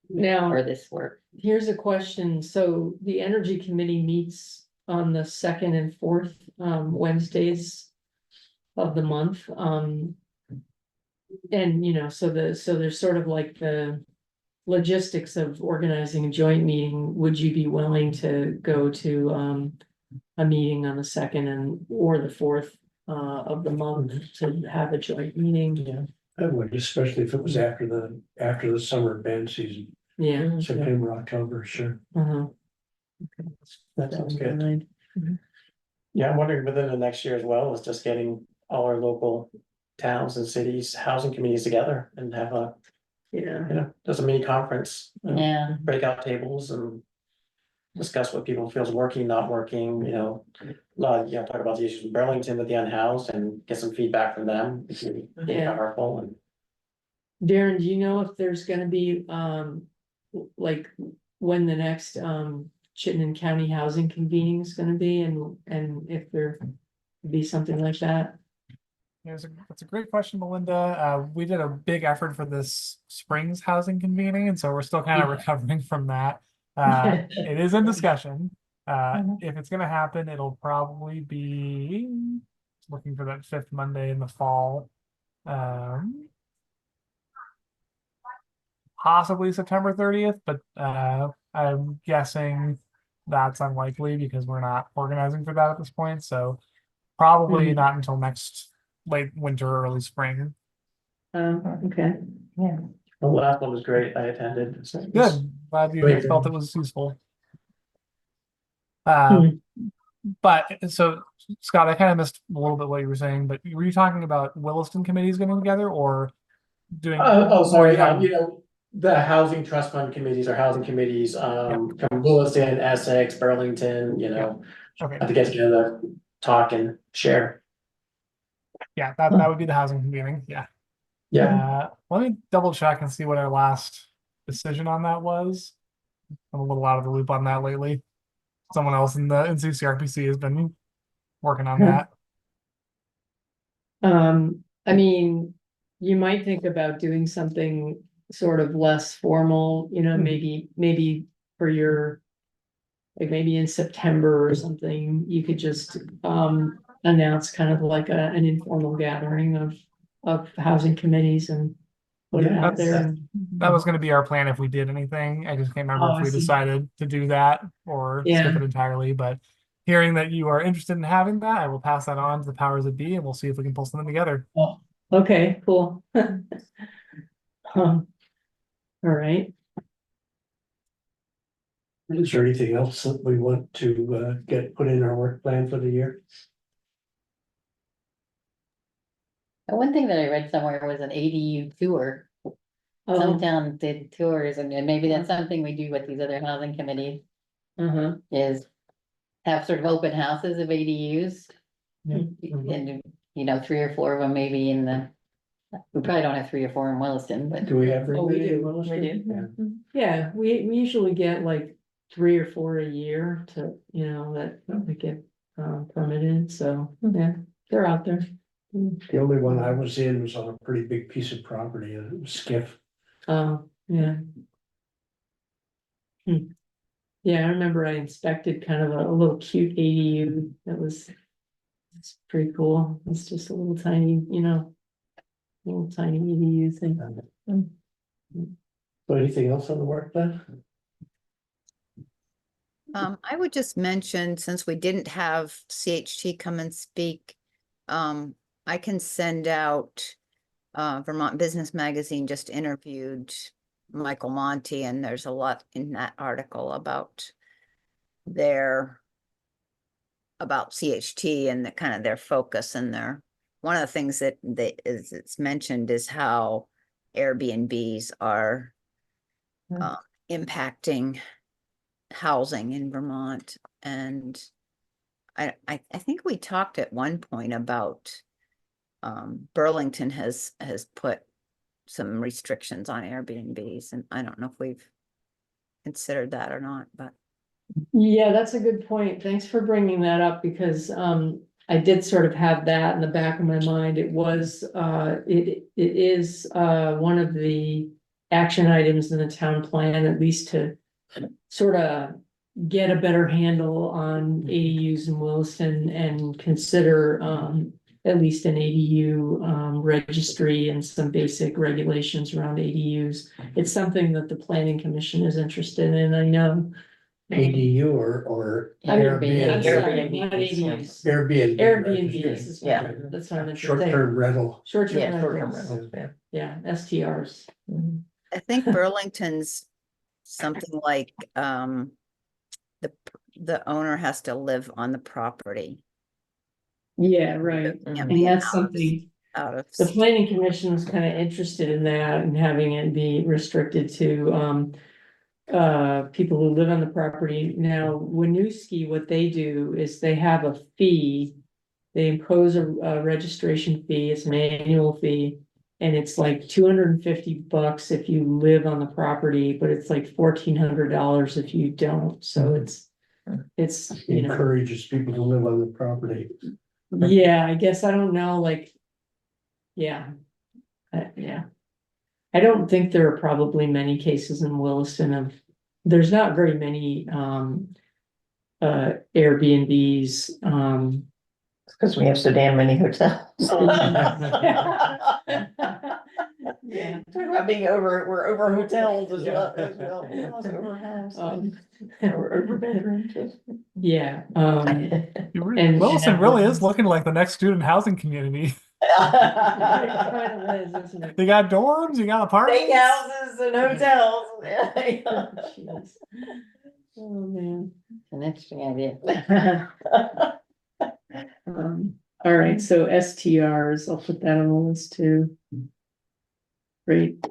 Now, or this work. here's a question. So the Energy Committee meets on the second and fourth Wednesdays of the month. And so there's sort of like the logistics of organizing a joint meeting. Would you be willing to go to a meeting on the second or the fourth of the month to have a joint meeting? Yeah, I would, especially if it was after the summer band season, Yeah. September, October, sure. Uh-huh. That sounds good. Right. Yeah, I'm wondering within the next year as well, is just getting all our local towns and cities, housing committees together and have a, Yeah. just a mini conference. Yeah, Breakout tables and discuss what people feels working, not working, talk about the issues in Burlington with the unhoused and get some feedback from them. It's really Yeah. powerful and. Darren, do you know if there's gonna be, like, when the next, Chittenden County Housing Convening is gonna be, and if there be something like that? That's a great question, Melinda. We did a big effort for this Springs housing convening, and so we're still kind of Yeah. recovering from that. It is in discussion. If it's gonna happen, it'll probably be looking for that fifth Monday in the fall. Possibly September 30th, but I'm guessing that's unlikely because we're not organizing for that at this point. So probably not until next late winter, early spring. Okay. Yeah. The last one was great. I attended. So it was Good. Glad you great. felt it was useful. Hmm. But so Scott, I kind of missed a little bit what you were saying, but were you talking about Williston committees getting together or doing? Sorry, Yeah. the housing trust fund committees or housing committees, from Williston, Essex, Burlington, Okay. have to get together, talk and share. Yeah, that would be the housing convening. Yeah. Let me double check and see what our last decision on that was. I'm a little out of the loop on that lately. Someone else in CCRPC has been working on that. I mean, you might think about doing something sort of less formal, maybe for your. Like maybe in September or something, you could just announce kind of like an informal gathering of housing committees and. Put it out there. That was going to be our plan if we did anything. I just can't remember Oh, if I we see. decided to do that or skip Yeah. it entirely. But hearing that you are interested in having that, I will pass that on to the powers that be, and we'll see if we can pull something together. Oh, okay, cool. All right. Is there anything else that we want to get put in our work plan for the year? one thing that I read somewhere was an ADU tour. Oh, some towns did tours, and maybe that's something we do with these other housing committees, uh-huh. is have sort of open houses of ADUs. Mm-hmm. And, you know, 3 or 4 of them maybe in the, we probably don't have 3 or 4 in Williston, but. Do we have? very Oh, we many in do, Williston? we do. Yeah. Yeah, we usually get like 3 or 4 a year to, you know, that get permitted, so, yeah, they're out there. The only one I was in was on a pretty big piece of property, a skiff. Yeah. Yeah, I remember I inspected kind of a little cute ADU that was. It's pretty cool, it's just a little tiny, you know. Little tiny ADU thing. So anything else on the work plan? I would just mention, since we didn't have CHT come and speak, I can send out, Vermont Business Magazine just interviewed Michael Monty, and there's a lot in that article about CHT and the kind of their focus and one of the things that it's mentioned is how Airbnbs are impacting housing in Vermont. And I think we talked at one point about Burlington has put some restrictions on Airbnbs, and I don't know if we've considered that or not, but Yeah, that's a good point. Thanks for bringing that up because I did sort of have that in the back of my mind. It was it is one of the action items in the town plan, at least to sort of get a better handle on ADUs in Williston and consider at least an ADU registry and some basic regulations around ADUs. It's something that the planning commission is interested in. I know. ADU or I'm Airbnb? sorry, not ADUs. Airbnb. Airbnbs is Yeah. what, that's what I meant to say. Short-term rental. Short-term Yeah, short-term rentals, rentals, yeah. yeah, STRs. I think Burlington's something like the owner has to live on the property. Yeah, right, Can't and be that's out of- something, Out of, the planning commission was kind of interested in that and having it be restricted to people who live on the property. Now, Winooski, what they do is they have a fee. They impose a registration fee, it's an annual fee. And it's like $250 if you live on the property, but it's like $1,400 if you don't, so it's, you know. Encourages people to live on the property. Yeah, I guess I don't know, like. Yeah. Yeah. I don't think there are probably many cases in Williston there's not very many Airbnbs, Because we have so damn many hotels. Yeah. Talk about we're over hotels as well. Hotels over houses. We're over bedrooms. Yeah, Williston and really is looking like the next student housing community. it kind of is, isn't it? You got dorms, you got apartments. Steakhouses and hotels. Jeez. Oh, man. An interesting idea. All right, so STRs, I'll put that on the list too. Great.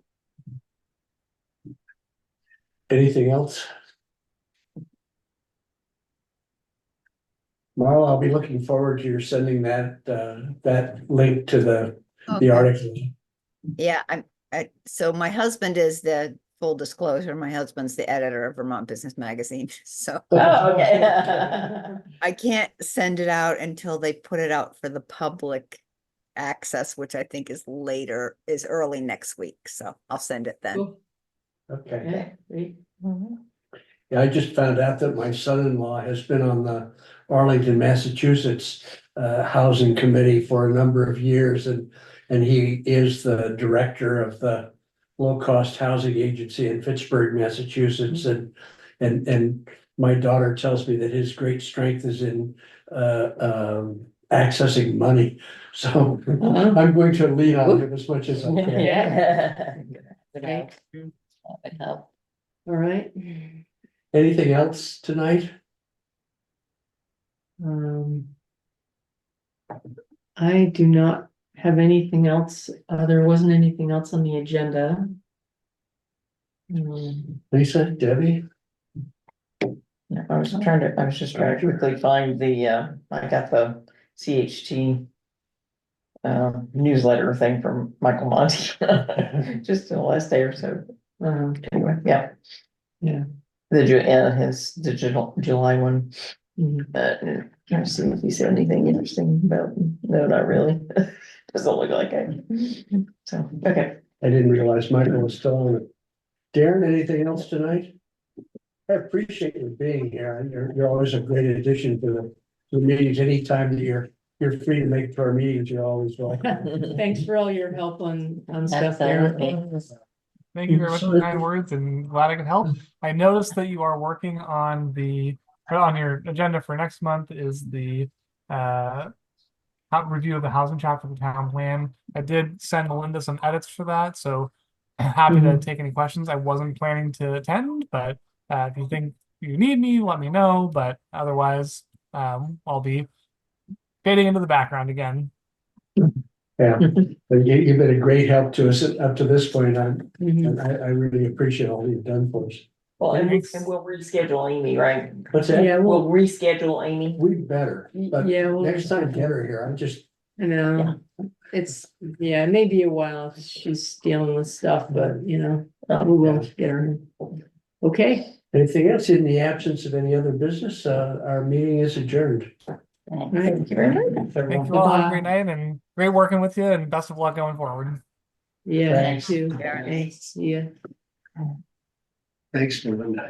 Anything else? Marla, I'll be looking forward to your sending that link to the Okay. article. yeah, so my husband is full disclosure, my husband's the editor of Vermont Business Magazine, so Oh, okay. I can't send it out until they put it out for the public access, which I think is early next week, so I'll send it then. Cool. Okay. Yeah, great. Yeah, I just found out that my son-in-law has been on the Arlington, Massachusetts Housing Committee for a number of years, and he is the director of the low-cost housing agency in Fitchburg, Massachusetts, and my daughter tells me that his great strength is in accessing money. So I'm going to lean on him as much as I can. Yeah. That would help. All right. Anything else tonight? I do not have anything else. There wasn't anything else on the agenda. Lisa, Debbie? Yeah, I was just trying to quickly find I got the CHT. Newsletter thing from Michael Monty, just in the last day or so. Anyway, yeah. Yeah. His digital July one. Trying to see if he said anything interesting about, no, not really. Doesn't look like it. So, okay. I didn't realize Michael was still on it. Darren, anything else tonight? I appreciate you being here. You're always a great addition to the meetings. Anytime that you're free to make it to our meetings, you're always welcome. Thanks for all your help on stuff there. Absolutely. Thank you very much for the kind words and glad I could help. I noticed that you are working on on your agenda for next month is the review of the housing chapter of the town plan. I did send Melinda some edits for that, so happy to take any questions. I wasn't planning to attend, but if you think you need me, let me know. But otherwise, I'll be fading into the background again. Yeah, but you've been a great help to us up to this point. Mhm. And I really appreciate all you've done for us. Well, and Thanks. we'll reschedule Amy, right? What's that? Yeah, We'll reschedule Amy. We better, but Yeah, well- next time get her here. I'm just, I know, it's, yeah, it may be a while, she's dealing with stuff, but we will get her. Okay, anything else in the absence of any other business? Our meeting is adjourned. Thank you very much. Thank you all. Have a great night and great working with you and best of luck going forward. yeah, Thanks. too, Very nice. thanks, yeah. Thanks, Melinda.